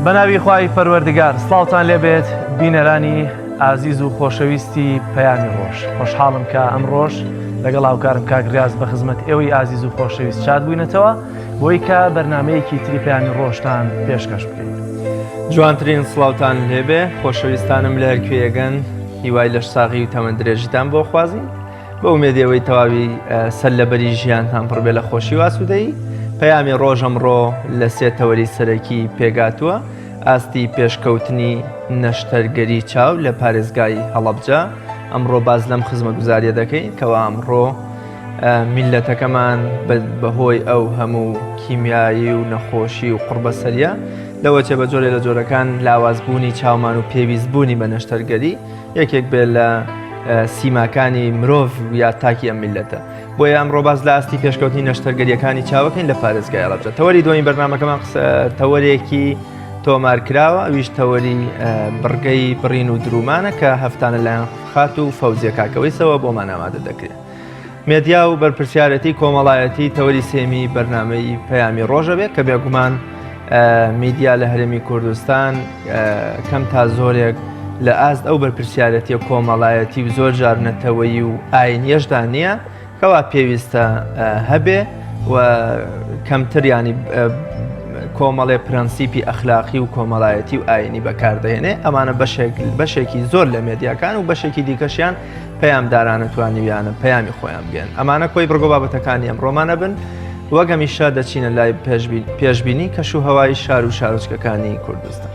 بەناوی خوای پەروەردگار سڵاوتان لێبێت بینەرانی ئازیز و خۆشەویستی پەیامی ڕۆژ. خۆشحاڵم کە ئەم ڕۆژ لەگەڵ هاوکارم کاکریاز بە خزمەت ئێوەی ئازیز و خۆشەویست چات بووینەتەوە بۆی کە بەرنامەیەکی تری پەیامی ڕۆژتان پێشکەش بکەین. جوانترین سڵاوتان لێبێ خۆشەویستانم لە هەرکوێیەگەن هیوای لەش ساغی و تەمەند درێژتان بۆ خوازی بە ئومێدیەوەی تەواوی سەرلەبەری ژیانتان پڕبێ لە خۆشی و ئاسوودەیی. پەیامی ڕۆژ ئەمڕۆ لە سێ تەوەری سەرەکی پێگاتووە. ئاستی پێشکەوتنی نەشتەرگەری چاو لە پارێزگای هەڵەبجە. ئەمڕۆ باز لەم خزمەتگوزاریە دەکەین کەوا ئەمڕۆ میلەتەکەمان بەهۆی ئەو هەموو کیمیایی و نەخۆشی و قوربەسەریە لەوەچێ بە جۆرێ لە جۆرەکان لاوازبوونی چاومان و پێویستبوونی بە نەشتەرگەری یەکێک بێت لە سیماکانی مرۆڤ یا تاکی ئەم میلەتە. بۆیە ئەمڕۆ باز لە ئاستی پێشکەوتنی نەشتەرگەریەکانی چاوەکەین لە پارێزگای هەڵەبجە. تەوەری دوایین بەرنامەکەمان تەوەرێکی تۆمارکراوە، ئەویش تەوەری بڕگەی بڕین و درومانە کە هەفتانە لایەن خات و فەوزیە کاکەوەیسەوە بۆمان ئامادە دەکرێت. مێدیا و بەرپرسیارەتی کۆمەڵایەتی تەوەری سێمی بەرنامەی پەیامی ڕۆژە بێت کە بێگومان میدیا لە هەرێمی کوردستان کەم تا زۆرێک لە ئاست ئەو بەرپرسیارەتیە کۆمەڵایەتی و زۆر جار نەتەوەیی و ئاینیەشدا نییە کەوا پێویستە هەبێ و کەمتر ینی کۆمەڵێ پرەنسیپی ئەخلاقی و کۆمەڵایەتی و ئاینی بەکاردەهێنێ. ئەمانە بەشێکی زۆر لە مێدیاکان و بەشێکی دیکەشیان پەیامدارانە توانیویانە پەیامی خۆیان بگەن. ئەمانە کۆی بڕگۆ بابەتەکانی ئەمڕۆمانە بن وەگەمیشە دەچینە لای پێشبینی کەش و هەوای شار و شارۆچکەکانی کوردستان.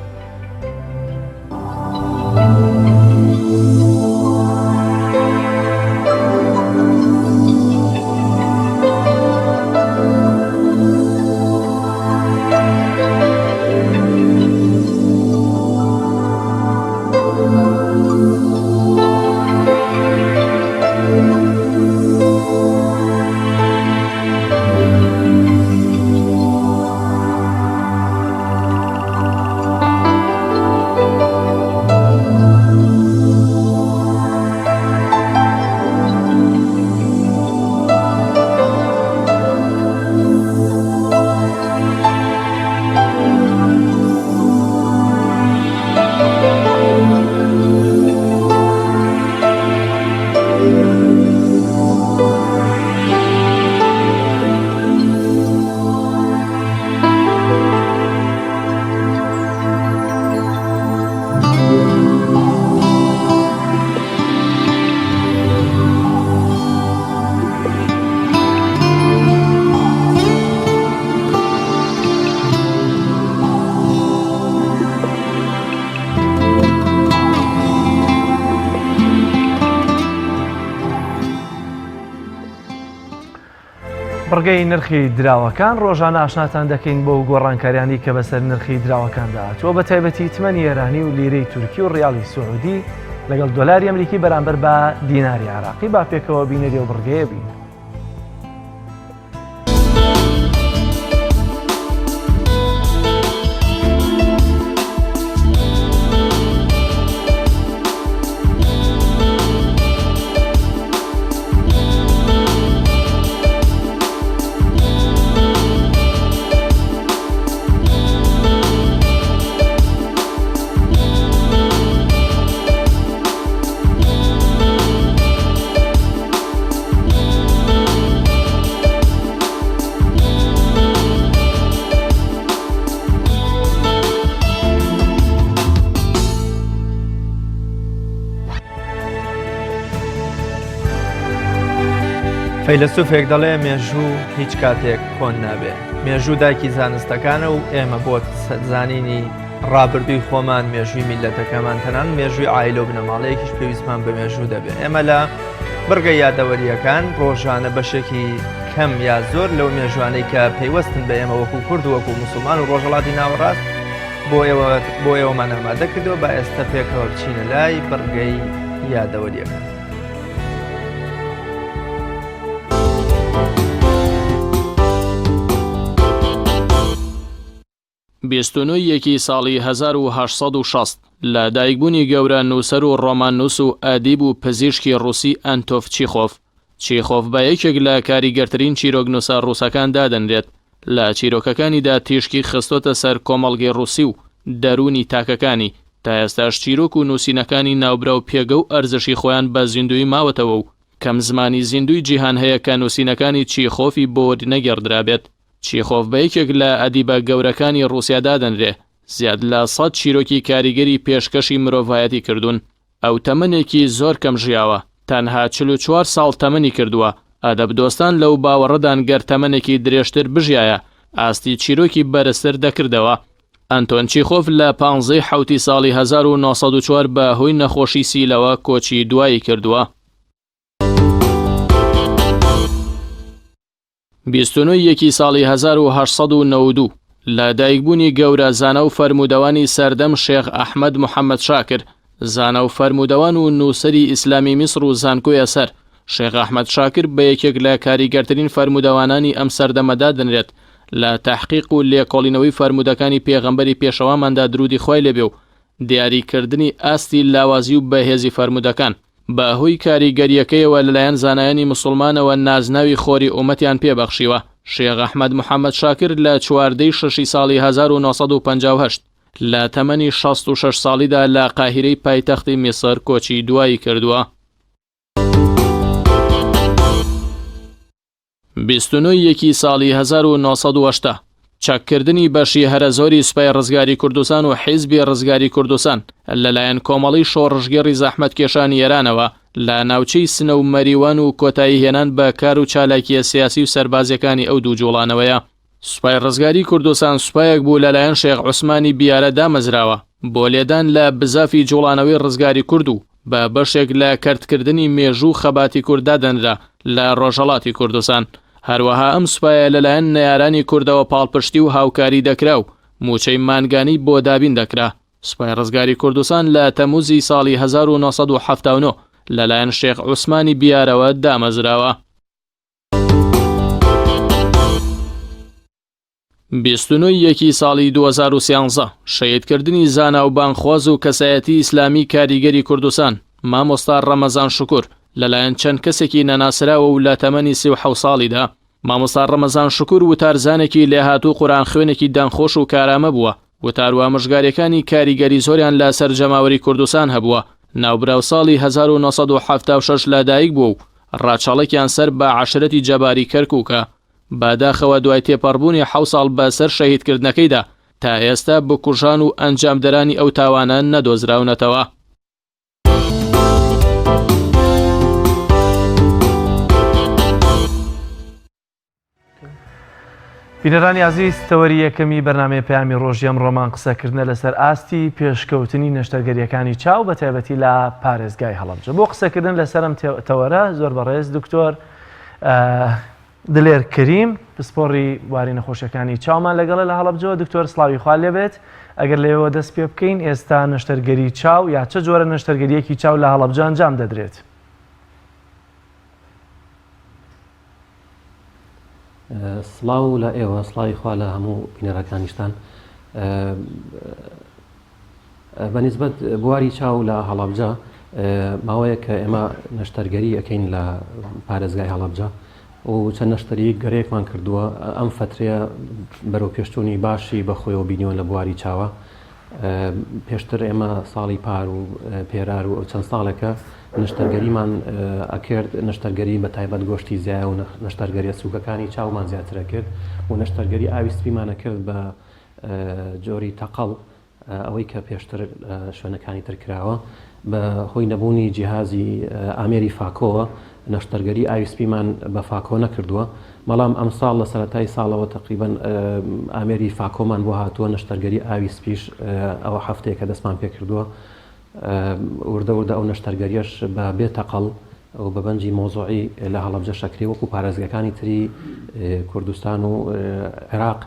بڕگەی نرخی دراوەکان ڕۆژانە ئاشناتان دەکەین بۆ گۆڕانکاریانی کە بەسەر نرخی دراوەکاندا هاتووە بە تایبەتی تمەنی ئێرانی و لیرەی تورکی و ڕیاڵی سوعودی لەگەڵ دۆلاری ئەمریکی بەرامبەر بە دیناری عراقی. با پێکەوە بینەری و بڕگەیە بین. فەیلسوفێک دەڵێ مێژوو هیچ کاتێک کۆن نابێ. مێژوو دایکی زانستەکانە و ئێمە بۆ زانینی ڕابردووی خۆمان مێژووی میلەتەکەمان تەنان مێژووی ئایلە و بنەماڵەیەکیش پێویستمان بە مێژوو دەبێت. ئێمە لە بڕگەی یادەوەریەکان ڕۆژانە بەشێکی کەم یا زۆر لەو مێژوانەی کە پەیوەستن بە ئێمە وەکو کورد و وەکو موسڵمان و ڕۆژهەڵاتی ناوەڕاست بۆ ئێوەمان ئامادە کردەوە با ئێستا پێکەوە بچینە لای بڕگەی یادەوەریەکان. بیستونۆیەکی ساڵی 1960 لە دایکبوونی گەورە نووسەر و ڕۆماننووس و ئەدیب و پزیشکی ڕووسی ئەنتۆف چیخۆف بە یەکێک لە کاریگەرترین چیرۆکنووسە ڕووسەکان دادەنرێت. لە چیرۆکەکانیدا تیشکی خستۆتە سەر کۆمەڵگەی ڕووسی و دەرونی تاکەکانی تا ئێستاش چیرۆک و نووسینەکانی ناوبرا و پێگە و ئەرزشی خۆیان بە زیندوی ماوەتەوە و کەم زمانی زیندوی جیهان هەیە کە نووسینەکانی چیخۆفی بۆ نەگەڕدرابێت. چیخۆف بە یەکێک لە ئەدیبە گەورەکانی ڕووسیادا دەنرێ، زیاد لە 100 چیرۆکی کاریگەری پێشکەشی مرۆڤایەتی کردوون. ئەو تەمەنێکی زۆر کەم ژیاوە، تەنها 44 ساڵ تەمەنی کردووە. ئەدەبدۆستان لەو باوەڕەدان گەر تەمەنێکی درێژتر بژیایە ئاستی چیرۆکی بەرزتر دەکردەوە. ئەنتۆن چیخۆف لە 15 حوتی ساڵی 1904 بە هۆی نەخۆشی سیلەوە کۆچی دوایی کردووە. 29 ساڵی 1892 لە دایکبوونی گەورە زانە و فەرموودەوانی سەردەم شێخ ئەحمەد محەممەد شاکر، زانە و فەرموودەوان و نووسری ئیسلامی میسر و زانکۆیە سەر، شێخ ئەحمەد شاکر بە یەکێک لە کاریگەرترین فەرموودەوانانی ئەم سەردەمەدا دەنرێت. لە تحقیق و لێکۆڵینەوەی فەرموودەکانی پێغەمبەری پێشەواماندا درودی خۆی لێبێ و دیاریکردنی ئاستی لاوازی و بەهێزی فەرموودەکان بە هۆی کاریگەریەکەیەوە لەلایەن زانایانی مسلمانەوە نازناوی خۆری ئومەتیان پێبەخشیوە. شێخ ئەحمەد محەممەد شاکر لە 14 شەشی ساڵی 1958 لە تەمەنی 66 ساڵیدا لە قاهیرەی پایتەختی میسر کۆچی دوایی کردووە. 29 ساڵی 1970 چاککردنی بەشی هەرە زۆری سوپای ڕزگاری کوردستان و حیزبی ڕزگاری کوردستان لەلایەن کۆمەڵی شۆڕژگەڕی زەحمەتکێشانی ئێرانەوە لە ناوچەی سنە و مەریوان و کۆتایی هێنان بە کار و چالاکیە سیاسی و سەربازیەکانی ئەو دوو جوڵانەوەیە. سوپای ڕزگاری کوردستان سوپایەک بوو لەلایەن شێخ عوسمانی بیارە دامەزراوە بۆ لێدان لە بزافی جوڵانەوەی ڕزگاری کورد و بە بەشێک لە کەرتکردنی مێژوو خەباتی کووردا دەنرا لە ڕۆژهەڵاتی کوردستان. هەروەها ئەم سوپایە لەلایەن نەیارانی کوردەوە پاڵپشتی و هاوکاری دەکرا و موچەی مانگانی بۆ دابین دەکرا. سوپای ڕزگاری کوردستان لە تەموزی ساڵی 1979 لەلایەن شێخ عوسمانی بیارەوە دامەزراوە. 29 ساڵی 2013 شەیدکردنی زانا و بانخواز و کەسایەتی ئیسلامی کاریگەری کوردستان مامۆستا ڕەمەزان شکوور لەلایەن چەند کەسێکی نەناسراوە و لە تەمەنی 37 ساڵیدا. مامۆستا ڕەمەزان شکوور وتارزانێکی لێهاتوو قورآن خوێنێکی دانخۆش و کارامە بووە. وتاروە مژگارەکانی کاریگەری زۆریان لە سەرجەماوەری کوردستان هەبووە. ناوبراو ساڵی 1976 لەدایک بوو و ڕاچاڵێکیان سەر بە عەشرەتی جەباری کەرکووکە. بەداخەوە دوای تێپەڕبوونی 7 ساڵ بەسەر شەهیدکردنەکەیدا تا ئێستا بکوژان و ئەنجامدەرانی ئەو تاوانە نەدۆزراونەتەوە. بینەرانی عزیز، تەوەری یەکەمی بەرنامەی پەیامی ڕۆژی ئەمڕۆمان قسەکردنە لەسەر ئاستی پێشکەوتنی نەشتەرگەریەکانی چاو بە تایبەتی لە پارێزگای هەڵەبجە. بۆ قسەکردن لەسەر ئەم تەوەرە زۆر بەڕێز دکتۆر دلێر کەریم پسپۆڕی واری نەخۆشیەکانی چاومان لەگەڵە لە هەڵەبجەوە. دکتۆر سڵاوی خوا لێبێت، ئەگەر لێەوە دەست پێ بکەین ئێستا نەشتەرگەری چاو یا چه جۆرە نەشتەرگەریەکی چاو لە هەڵەبجە ئەنجام دەدرێت؟ سڵاو لە ئێوە، سڵاوی خوا لە هەموو بینەرەکانیشتان. بەنسبەت بواری چاو لە هەڵەبجە ماوەیە کە ئێمە نەشتەرگەری ئەەکەین لە پارێزگای هەڵەبجە و چەند نەشتەری گەرەیەکمان کردووە. ئەم فترەیە بەرەو پێشتوونی باشی بەخۆیەوە بینیوە لە بواری چاوە. پێشتر ئێمە ساڵی پار و پێرار و ئەو چەند ساڵێکە نەشتەرگەریمان ئەکرد، نەشتەرگەری بە تایبەت گۆشتی زیایە و نەشتەرگەریە سووکەکانی چاومان زیاترە کرد و نەشتەرگەری ئاوی سپیمانە کرد بە جۆری تەقەڵ، ئەوەی کە پێشتر شوێنەکانی ترکراوە. بە هۆی نەبوونی جیهازی ئامێری فاکۆوە نەشتەرگەری ئاوی سپیمان بە فاکۆ نەکردووە. بەڵام ئەم ساڵ لە سەرەتای ساڵەوە تقریبەن ئامێری فاکۆمان بۆ هاتووە. نەشتەرگەری ئاوی سپیش ئەوە هەفتەیە کە دەستمان پێ کردووە. وردە ئەو نەشتەرگەریەش بە بێتەقەڵ و بە بەنجی مۆزوعی لە هەڵەبجە شەکری وەکو پارێزگەکانی تری کوردستان و عێراق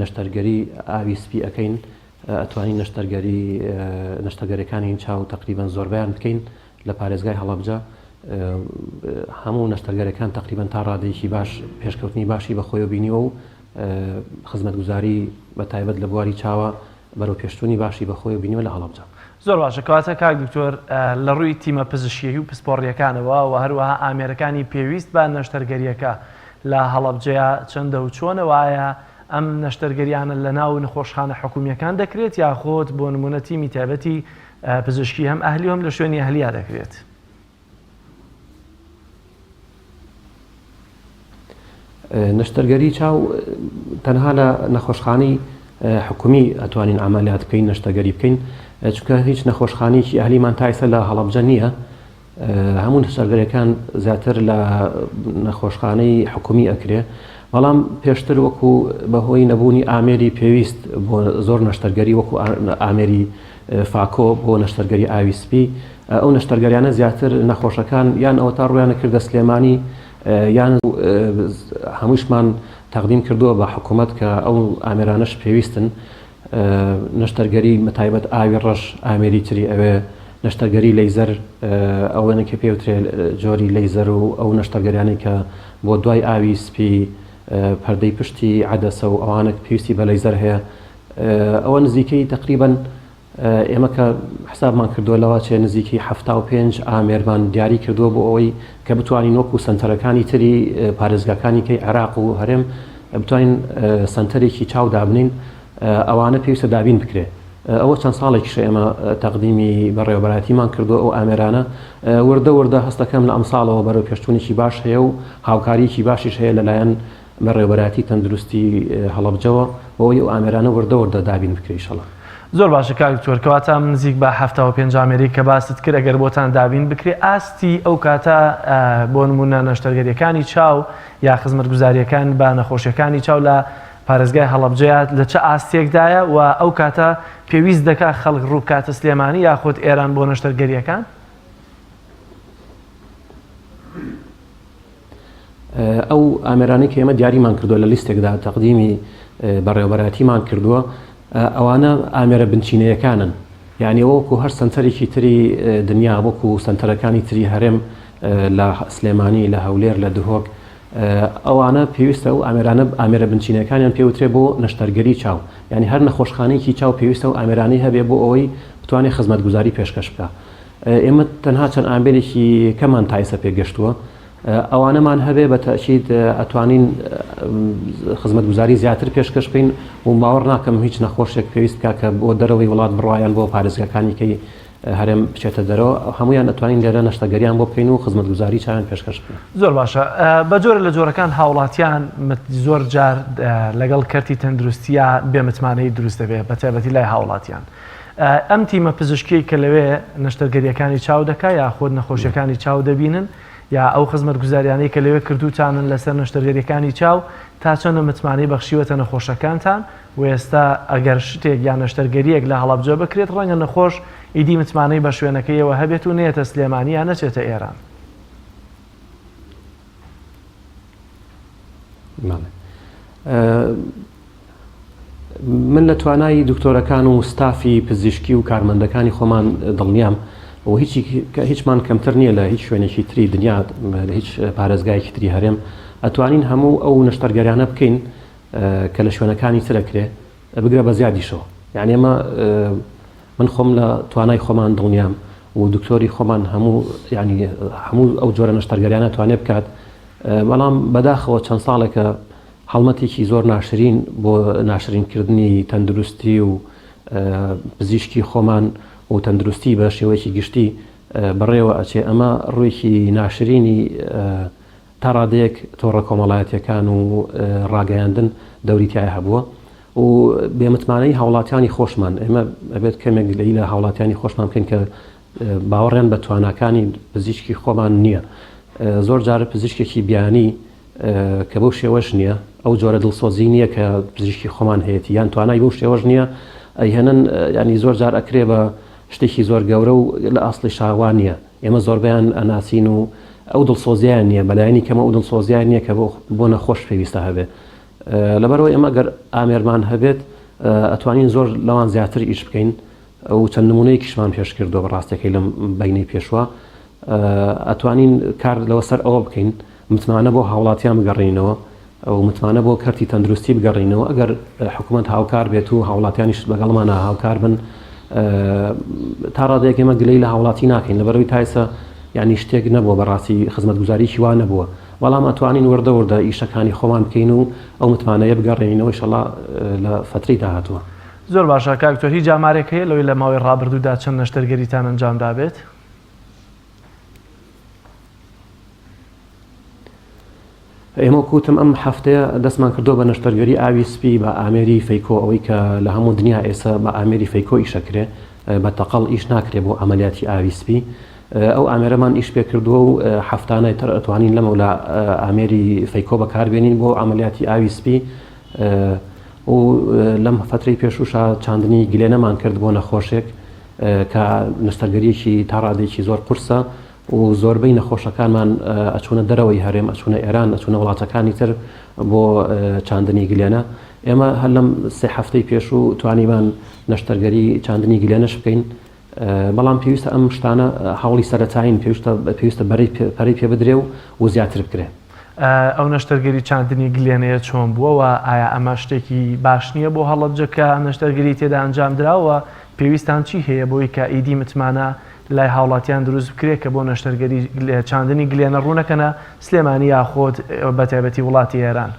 نەشتەرگەری ئاوی سپی ئەەکەین. ئەتوانین نەشتەرگەریەکانی چاو تقریبەن زۆربیان بکەین لە پارێزگای هەڵەبجە. هەموو نەشتەرگەریەکان تقریبەن تا ڕادەیەکی باش پێشکەوتنی باشی بەخۆیەوە بینیوە و خزمەتگوزاری بە تایبەت لە بواری چاوە بەرەو پێشتوونی باشی بەخۆیەوە بینیوە لە هەڵەبجە. زۆر باشە. کەواتە کاک دکتۆر لە ڕووی تیمە پزیشکی و پسپۆڕیەکانەوە و هەروەها ئامێرەکانی پێویست بە نەشتەرگەریەکە لە هەڵەبجەیە چەندە و چۆنەوە؟ ئایا ئەم نەشتەرگەریانە لە ناو نەخۆشخانە حکومیەکان دەکرێت یاخۆت بۆ نمونە تیمی تایبەتی پزیشکی هەم ئەهلی و هەم لە شوێنی ئەهلیا دەکرێت؟ نەشتەرگەری چاو تەنها لە نەخۆشخانەی حکومی ئەتوانین ئامالیات بکەین نەشتەرگەری بکەین چونکە هیچ نەخۆشخانەیەکی ئەهلیمان تایسە لە هەڵەبجە نییە. هەموو نەشتەرگەریەکان زیاتر لە نەخۆشخانەی حکومی ئەکرێ، بەڵام پێشتر وەکو بەهۆی نەبوونی ئامێری پێویست بۆ زۆر نەشتەرگەری وەکو ئامێری فاکۆ بۆ نەشتەرگەری ئاویسپی، ئەو نەشتەرگەریانە زیاتر نەخۆشەکان یان ئەوە تا ڕویانە کردە سلێمانی یان هەمووشمان تەقدیم کردووە بە حکوومەت کە ئەو ئامێرانەش پێویستن. نەشتەرگەری مەتایبەت ئاوی ڕەش ئامێری تری ئەوێ، نەشتەرگەری لەیزەر ئەوەنێکی پێوترێ جۆری لەیزەر و ئەو نەشتەرگەریانی کە بۆ دوای ئاوی سپی پەردەی پشتی عەدەسە و ئەوانە پێویستی بە لەیزەر هەیە. ئەوە نزیکەی تقریباً ئێمە کە حسابمان کردووە لەوە چێ نزیکی 75 ئامێرمان دیاری کردووە بۆ ئەوەی کە بتوانین وەکو سنتەرەکانی تری پارێزگاکانی کەی عێراق و هەرێم بتوانین سنتەرێکی چاو دابنین ئەوانە پێویستە دابین بکرێ. ئەوە چەند ساڵێکیش ئێمە تەقدیمی بەڕێوەبەرایەتیمان کردو ئەو ئامێرانە وردە هەستەکەم لە ئەم ساڵەوە بەرەو پێشچوونێکی باش هەیە و هاوکاریکی باشیش هەیە لەلایەن بەڕێوەبەرایەتی تەندروستی هەڵەبجەوە بۆەوەی ئەو ئامێرانە وردە دابین بکرێ ئینشەڵڵا. زۆر باشە کاک دکتۆر، کەواتە نزیک بە 75 ئامێری کە باست کرد ئەگەر بۆتان دابین بکرێ ئاستی ئەو کاتە بۆ نمونە نەشتەرگەریەکانی چاو یا خزمەتگوزاریەکان بە نەخۆشیەکانی چاو لە پارێزگای هەڵەبجەیە لە چه ئاستێکدایە و ئەو کاتە پێویست دەکا خەڵک ڕووبکاتە سلێمانی یاخۆت ئێران بۆ نەشتەرگەریەکان؟ ئەو ئامێرانەی کە ئێمە دیاریمان کردووە لە لیستێکدا تەقدیمی بەڕێوەبەرایەتیمان کردووە ئەوانە ئامێرە بنچینەیەکانن، یعنی وەکو هەر سنتەرێکی تری دنیا وەکو سنتەرەکانی تری هەرێم لە سلێمانی لە هەولێر لە دهۆک ئەوانە پێویستە و ئامێرە بنچینەکانیان پێوترێ بۆ نەشتەرگەری چاو، یعنی هەر نەخۆشخانەیەکی چاو پێویستە و ئامێرانەی هەبێ بۆ ئەوەی بتوانێت خزمەتگوزاری پێشکەش بکە. ئێمە تەنها چەند ئامێرێکی کەمان تایسە پێگەشتووە، ئەوانەمان هەبێ بە تەشید ئەتوانین خزمەتگوزاری زیاتر پێشکەش بکەین و باوەڕ ناکەم هیچ نەخۆشێک پێویست بکە کە بۆ دەرەوەی وڵات بڕوایان بۆ پارێزگاکانی کەی هەرێم بچێتە دەرەوە، هەمویان ئەتوانین لێرە نەشتەگەریان بۆ بکەین و خزمەتگوزاری چیان پێشکەش بکەین. زۆر باشە. بە جۆرە لە جۆرەکان هاوڵاتیان زۆر جار لەگەڵ کەرتی تەندروستیە بێمتمانەی دروست دەبێت بە تایبەتی لای هاوڵاتیان. ئەم تیمە پزیشکی کە لەوێ نەشتەرگەریەکانی چاو دەکا یا خۆت نەخۆشیەکانی چاو دەبینن یا ئەو خزمەتگوزاریانەی کە لەوێ کردوتانن لەسەر نەشتەرگەریەکانی چاو تا چەندە متمانەی بەخشیوەتە نەخۆشەکانتان و ئێستا ئەگەر شتێک یان نەشتەرگەریەک لە هەڵەبجە بکرێت ڕەنگە نەخۆش ئیدی متمانەی بە شوێنەکەیەوە هەبێت و نێتە سلێمانی یان نەچێتە ئێران. من لە توانای دکتۆرەکان و ستافی پزیشکی و کارمەندەکانی خۆمان دڵنیام و هیچمان کەمتر نییە لە هیچ شوێنێکی تری دنیا لە هیچ پارێزگایەکی تری هەرێم ئەتوانین هەموو ئەو نەشتەرگەریانە بکەین کە لە شوێنەکانی ترەکرێ بگرە بە زیادیشەوە. یعنی ئێمە من خۆم لە توانای خۆمان دڵنیام و دکتۆری خۆمان هەموو ئەو جۆرە نەشتەرگەریانە توانێ بکات، بەڵام بەداخەوە چەند ساڵێکە هەڵمەتێکی زۆر ناشرین بۆ ناشرینکردنی تەندروستی و پزیشکی خۆمان و تەندروستی بە شێوەیەکی گشتی بەڕێوە ئەچێ. ئەمە ڕوویەکی ناشرینی تا ڕادەیەک تۆڕە کۆمەڵایەتیەکان و ڕاگەیاندن دەوریتیای هەبووە و بێمتمانەی هاوڵاتیانی خۆشمان ئێمە ئەبێت کەمێک لە هاوڵاتیانی خۆشمان بکەین کە باوەڕیان بە تواناکانی پزیشکی خۆمان نییە. زۆر جارە پزیشکێکی بیانی کە بەو شێوەش نییە، ئەو جۆرە دڵسۆزی نییە کە پزیشکی خۆمان هەیەی یان توانای بەو شێوەش نییە ئەیهێنن، ینی زۆر جار ئەکرێ بە شتێکی زۆر گەورە و لە ئاسڵی شاوان نییە. ئێمە زۆربیان ئەناسین و ئەو دڵسۆزیان نییە، بەلایەنی کەمە ئەو دڵسۆزیان نییە کە بۆ نەخۆش پێویستە هەبێت. لەبەرەوە ئێمە گەر ئامێرمان هەبێت ئەتوانین زۆر لەوان زیاتر ئیش بکەین و چەند نمونەیەکیشمان پێش کردووە بەڕاستەکەی لەم بەینەی پێشوە ئەتوانین کار لەوە سەر ئەوە بکەین متمانە بۆ هاوڵاتیان بگەڕینەوە و متمانە بۆ کەرتی تەندروستی بگەڕینەوە. ئەگەر حکوومەت هاوکار بێت و هاوڵاتیانیش لەگەڵمانە هاوکار بن تا ڕادەیەک ئێمە گلەی لە هاوڵاتی ناکەین لەبەرەوەی تایسە یعنی شتێک نەبووە بەڕاستی خزمەتگوزاریی وا نەبووە، بەڵام ئەتوانین وردە ئیشەکانی خۆمان بکەین و ئەو متمانەیە بگەڕێنینەوە ئینشەڵا لە فترەی داهاتووە. زۆر باشە کاکتۆر هیچ جامارێک هەیە لەوەی لە ماوەی ڕابردوودا چەند نەشتەرگەریتان ئەنجام دابێت؟ ئێمە کوتم ئەم هەفتەیە دەستمان کردو بە نەشتەرگەری ئاوی سپی بە ئامێری فەیکۆ ئەوەی کە لە هەموو دنیا ئێستا بە ئامێری فەیکۆ ئیشەکرێ بە تەقەڵ ئیش ناکرێ بۆ ئەمەلیاتی ئاوی سپی. ئەو ئامێرەمان ئیش پێ کردووە و هەفتانەی تر ئەتوانین لەمە لە ئامێری فەیکۆ بەکاربێنین بۆ ئەمەلیاتی ئاوی سپی و لەم فترەی پێشوشە چاندنی گلێنەمان کرد بۆ نەخۆشێک کە نەشتەرگەریەکی تا ڕادێکی زۆر قورسە و زۆربەی نەخۆشەکانمان ئەچوونە دەرەوەی هەرێم ئەچوونە ئێران ئەچوونە وڵاتەکانی تر بۆ چاندنی گلێنە. ئێمە هەر لەم سێ هەفتەی پێشوو توانیمان نەشتەرگەری چاندنی گلێنەش بکەین بەڵام پێویستە ئەم شتانە هەوڵی سەرەتایین پێویستە پەرەی پێ بدرێ و زیاتر بکرێ. ئەو نەشتەرگەری چاندنی گلێنەیە چۆن بووەوە ئایا ئەمە شتێکی باش نییە بۆ هەڵەبجەکە نەشتەرگەری تێدا ئەنجام دراوە پێویستان چی هەیە بۆی کە ئیدی متمانە لای هاوڵاتیان دروست بکرێت کە بۆ نەشتەرگەری چاندنی گلێنە ڕوونەکەنە سلێمانی یاخۆت بە تایبەتی وڵاتی ئێران؟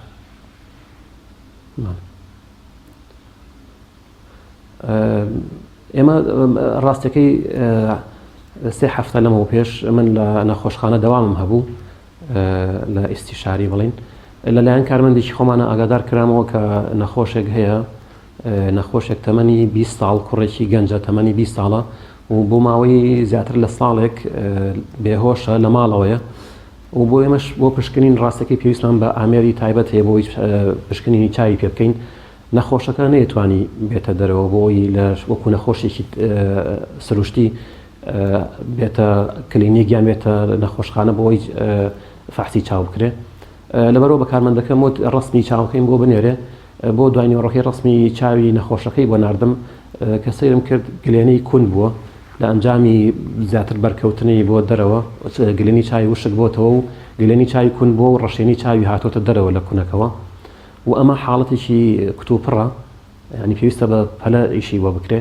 ئێمە ڕاستەکەی سێ هەفتە لەمەوە پێش من لە نەخۆشخانە دەوامم هەبوو لە ئیستیشاری بڵین لەلایەن کارمەندێکی خۆمانە ئاگادار کرامەوە کە نەخۆشێک هەیە نەخۆشێک تەمەنی 20 ساڵ کوڕێکی گەنجە تەمەنی 20 ساڵە و بۆ ماوەی زیاتر لە ساڵێک بێهۆشە لە ماڵەوەیە و بۆ ئێمەش بۆ پشکنین ڕاستەکەی پێویستمان بە ئامێری تایبەت هەیە بۆی پشکنینی چاوی پێ بکەین. نەخۆشەکە نەیەتوانی بێتە دەرەوە بۆی لە وەکو نەخۆشێکی سروشتی بێتە کلینیکیان بێتە نەخۆشخانە بۆی فەحسی چاو بکرێ. لەبەرەوە بە کارمەندەکە وت ڕسمی چاوەکەیم بۆ بنێرێ بۆ دواییوەڕۆکەی ڕسمی چاوی نەخۆشەکەی بۆ ناردم کە سەیرم کرد گلێنەی کون بووە لە ئەنجامی زیاتر بەرکەوتنی بۆ دەرەوە گلێنی چاوی وشک بۆتەوە و گلێنی چاوی کون بۆ و ڕەشێنی چاوی هاتۆتە دەرەوە لە کوونەکەەوە و ئەمە حاڵەتێکی کتوپڕە ینی پێویستە بە پەلە ئیشی بۆ بکرێ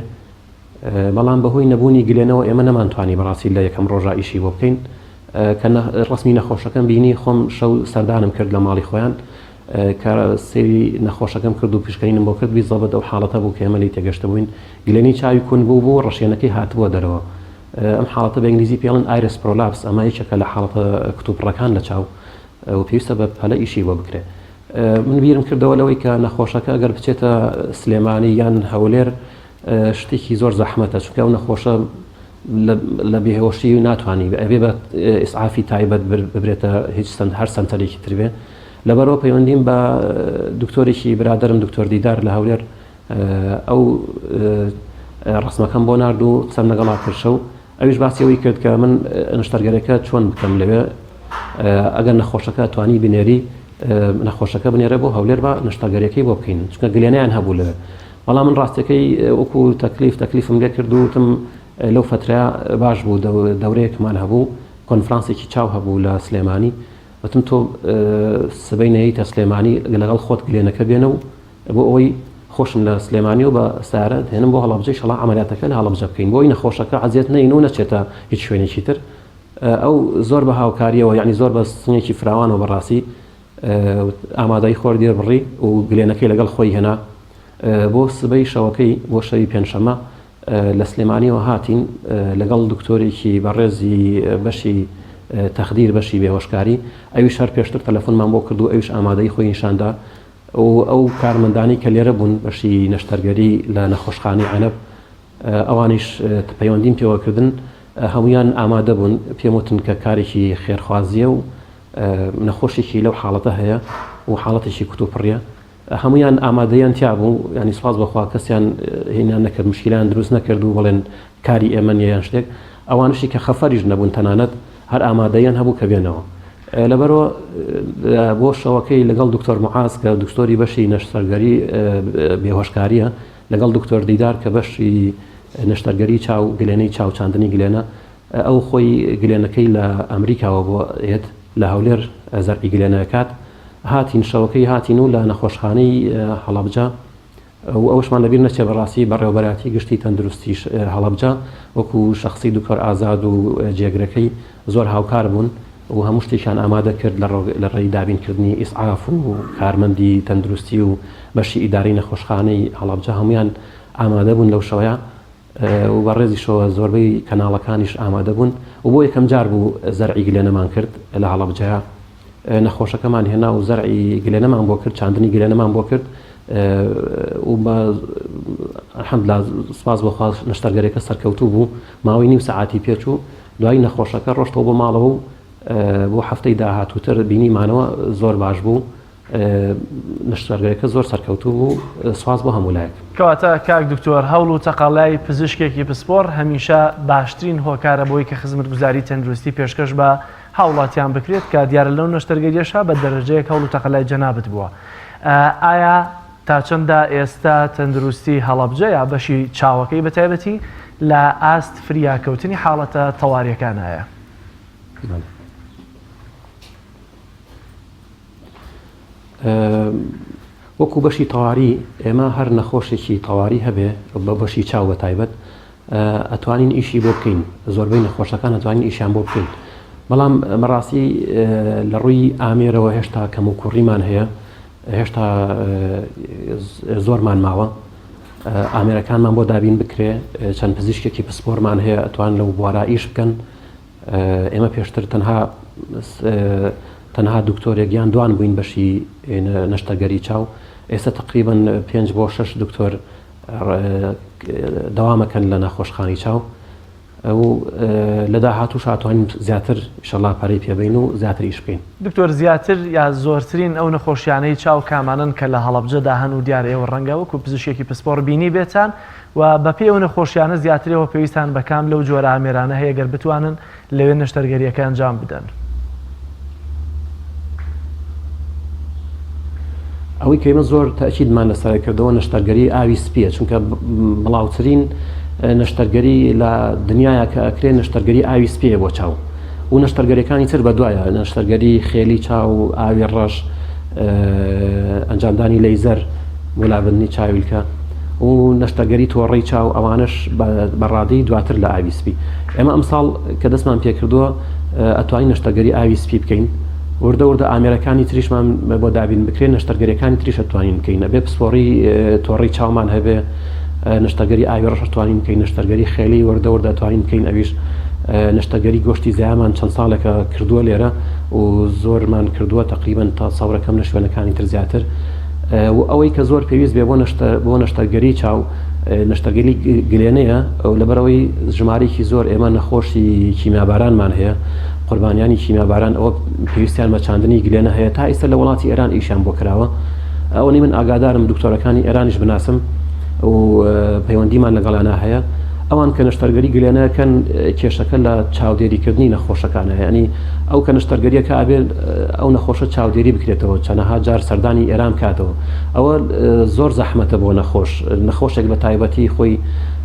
بەڵام بەهۆی نەبوونی گلێنەوە ئێمە نەمانتوانی بەڕاستی لە یەکەم ڕۆژە ئیشی بۆ بکەین کە ڕسمی نەخۆشەکەم بینی خۆم شەو سەردانم کرد لە ماڵی خۆیان کە سێری نەخۆشەکەم کرد و پیشکەینم بۆ کرد بیزەبەت ئەو حاڵەتە بوو کە ئێمە لی تێگەشتە بووین گلێنی چاوی کون بوو بۆ ڕەشێنەکەی هاتبووە دەرەوە. ئەم حاڵەتە بە ئینگلیزی پێڵن ئایرس پرۆلاپس ئەمە یەکێکە لە حاڵەتە کتوپڕەکان لە چاو و پێویستە بە پەلە ئیشی بۆ بکرێ. من بیرم کردەوە لەوەی کە نەخۆشەکە ئەگەر بچێتە سلێمانی یان هەولێر شتێکی زۆر زەحمەتە چونکە ئەو نەخۆشە لە بێهۆشی ناتوانانی ئەبێ بە ئیسعافی تایبەت ببرێتە هیچ هەر سەنتەرێکی تربێ. لەبەرەوە پەیوەندیم بە دکتۆرێکی برادرم دکتۆر دیدار لە هەولێر ئەو ڕسمەکەم بۆ نرد و قسەم لەگەڵا کرشە و ئەویش باسیەوەی کرد کە من نەشتەرگەرەکە چۆن بکەم لەوێ ئەگەر نەخۆشەکە توانی بنێری نەخۆشەکە بنێرە بۆ هەولێر بە نەشتەرگەریەکەی بۆ بکەین چونکە گلێنیان هەبوو لەوێ. بەڵام من ڕاستەکەی وەکو تەکلیفم لێ کرد و وتم لەو فترەیە باش بوو دەورەیەکمان هەبوو کۆنفرانسێکی چاو هەبوو لە سلێمانی وتم تۆ سبەی نەیتە سلێمانی لەگەڵ خۆت گلێنەکە بێنە و بۆ ئەوەی خۆشم لە سلێمانی و بە سارە دێنم بۆ هەڵەبجەی شەڵا ئەمەلیاتەکە لە هەڵەبجە بکەین بۆی نەخۆشەکە عەزیەت نەین و نەچێتە هیچ شوێنێکی تر. ئەو زۆر بە هاوکاریەوە یعنی زۆر بە سنگێکی فراوانەوە بەڕاستی ئامادەی خۆر دێر بڕی و گلێنەکەی لەگەڵ خۆی هێنا بۆ سبەی شەوەکەی بۆ شەوی پێنجشەمە لە سلێمانیەوە هاتین لەگەڵ دکتۆرێکی بەڕێزی بەشی تەخدیر بەشی بێهۆشکاری ئەویش هەر پێشتر تەلەفۆنمان بۆ کرد و ئەویش ئامادەی خۆی نیشاندا و ئەو کارمەندانی کە لێرە بوون بەشی نەشتەرگەری لە نەخۆشخانەی عەنەب ئەوانیش پەیوەندیم پێوەکردن هەمویان ئامادە بوون پێم وتن کە کارێکی خێرخوازیە و نەخۆشێکی لەو حاڵەتە هەیە و حاڵەتێکی کتوپڕیە هەمویان ئامادەیان تیا بوو ینی سپاس بەخوا کەسیان هێنیان نەکرد مشکیلان دروست نەکرد و بڵێن کاری ئێمە نیەیان شتێک ئەوانشی کە خەفەریش نەبوون تەنانەت هەر ئامادەیان هەبوو کە بێنەوە. لەبەرەوە بۆ شەوەکەی لەگەڵ دکتۆر معاز کە دکتۆری بەشی نەشتەرگەری بێهۆشکاریە لەگەڵ دکتۆر دیدار کە بەشی نەشتەرگەری چاو گلێنەی چاوچاندنی گلێنە ئەو خۆی گلێنەکەی لە ئەمریکاوە بۆ هێت لە هەولێر زەربی گلێنەکات هاتین شەوەکەی هاتین و لە نەخۆشخانەی هەڵەبجە و ئەوشمان لەبیر نەچێ بەڕاستی بەڕێوەبەراتی گشتی تەندروستی هەڵەبجە وەکو شەخصی دکتۆر ئازاد و جێگرەکەی زۆر هاوکار بوون و هەموو شتێکیان ئامادە کرد لە ڕێی دابینکردنی ئیسعاف و کارمەندی تەندروستی و بەشی ئیداری نەخۆشخانەی هەڵەبجە هەمویان ئامادە بوون لەو شەوەیە و بە ڕێزیشەوە زۆربەی کەناڵەکانیش ئامادە بوون و بۆ یەکەم جار بوو زەرعی گلێنەمان کرد لە هەڵەبجەیە نەخۆشەکەمان هێنا و زەرعی گلێنەمان بۆ کرد چاندنی گلێنەمان بۆ کرد و الحەمدوللا سپاس بۆخوا نەشتەرگەرێکە سەرکەوتوو بوو ماوەی نیم سەعاتی پێچوو دوای نەخۆشەکە ڕۆشتەوە بۆ ماڵەوە و بۆ هەفتەی داهاتووتر بینیمانەوە زۆر باش بوو نەشتەرگەرێکە زۆر سەرکەوتوو بوو سپاس بۆ هەموو لایەک کەواتە کاک دکتۆر هەوڵ و تەقەڵای پزیشکێکی پسپۆر هەمیشە باشترین هۆکارە بۆی کە خزمەتگوزاری تەندروستی پێشکەش بە هاوڵاتیان بکرێت کە دیارە لەو نەشتەرگەریەشە بە دەرەجەیەک هەوڵ و تەقەڵای جەنابەت بووە. ئایا تا چەندە ئێستا تەندروستی هەڵەبجە یا بەشی چاوەکەی بەتایبەتی لە ئاست فریاکەوتنی حاڵەتە تەواریەکانایە؟ وەکو بەشی تەواری ئێمە هەر نەخۆشێکی تەواری هەبێ بە بەشی چاو بە تایبەت ئەتوانین ئیشی بۆ بکەین زۆربەی نەخۆشەکان ئەتوانین ئیشیان بۆ بکەین بەڵام مەڕاستی لە ڕووی ئامێرەوە هێشتا کەم و کوڕیمان هەیە هێشتا زۆرمان ماوە ئامێرەکانمان بۆ دابین بکرێ چەند پزیشکێکی پسپۆرمان هەیە ئەتوان لەو بوارە ئیش بکەن ئێمە پێشتر تەنها دکتۆرێکیان دوان بووین بەشی نەشتەرگەری چاو ئێستا تقریباً 5 بۆ 6 دکتۆر دەوامەکەن لە نەخۆشخانەی چاو و لە داهاتووش ئەتوانین زیاتر ئینشەڵڵا پارەی پێبین و زیاتر ئیش بکەین. دکتۆر زیاتر یا زۆرترین ئەو نەخۆشیانەی چاو کامانن کە لە هەڵەبجەدا هەن و دیارە ئێوە ڕەنگە وەکو پزیشکێکی پسپۆڕ بینی بێتان و بەپێی ئەو نەخۆشیانە زیاترەوە پێویستان بەکام لەو جۆرە ئامێرانە هەیە گەر بتوانن لەوێ نەشتەرگەریەکە ئەنجام بدەن. ئەوەی کە ئێمە زۆر تاکیدمان لەسەر کردەوە نەشتەرگەری ئاوی سپیە چونکە بڵاوترین نەشتەرگەری لە دنیاە کە ئەکرێن نەشتەرگەری ئاوی سپێ بۆ چاو و نەشتەرگەریەکانی تر بە دوایە نەشتەرگەری خێلی چاو ئاوی ڕەش ئەنجامدانی لەیزەر وەلابندنی چاویلکە و نەشتەرگەری تۆڕەی چاو ئەوانش بەڕادەی دواتر لە ئاوی سپی ئێمە ئەمساڵ کە دەستمان پێکردووە ئەتوانین نەشتەرگەری ئاوی سپی بکەین وردە ئامێرەکانی تریشمان بۆ دابین بکرێن نەشتەرگەریەکانی تریش ئەتوانین بکەین ئەبێ پسپۆڕی تۆڕەی چاومان هەبێ نەشتەرگەری ئاوی ڕەش ئەتوانین بکەین نەشتەرگەری خێلی وردە ئەتوانین بکەین ئەویش نەشتەرگەری گۆشتی زیامان چەند ساڵێکە کردووە لێرە و زۆرمان کردووە تقریباً تا ساوڕەکەم لە شوێنەکانی تر زیاتر و ئەوەی کە زۆر پێویست بێ بۆ نەشتەرگەری چاو نەشتەرگەری گلێنەیە ئەو لەبەرەوەی ژمارەیەکی زۆر ئێمە نەخۆشی کیمیابارانمان هەیە قوربانیانی کیمیاباران ئەوە پێویستیان بە چاندنی گلێنە هەیە تا ئێستا لە وڵاتی ئێران ئیشیان بۆ کراوە ئەوەی من ئاگادارم دکتۆرەکانی ئێرانیش بناسم و پەیوەندیمان لەگەڵانە هەیە ئەوان کە نەشتەرگەری گلێنەکەن کێشەکە لە چاودێریکردنی نەخۆشەکانە ینی ئەو کە نەشتەرگەریەکە ئابێت ئەو نەخۆشە چاودێری بکرێتەوە چەندەها جار سەردانی ئێران کاتەوە ئەوە زۆر زەحمەتە بۆ نەخۆشێک بە تایبەتی خۆی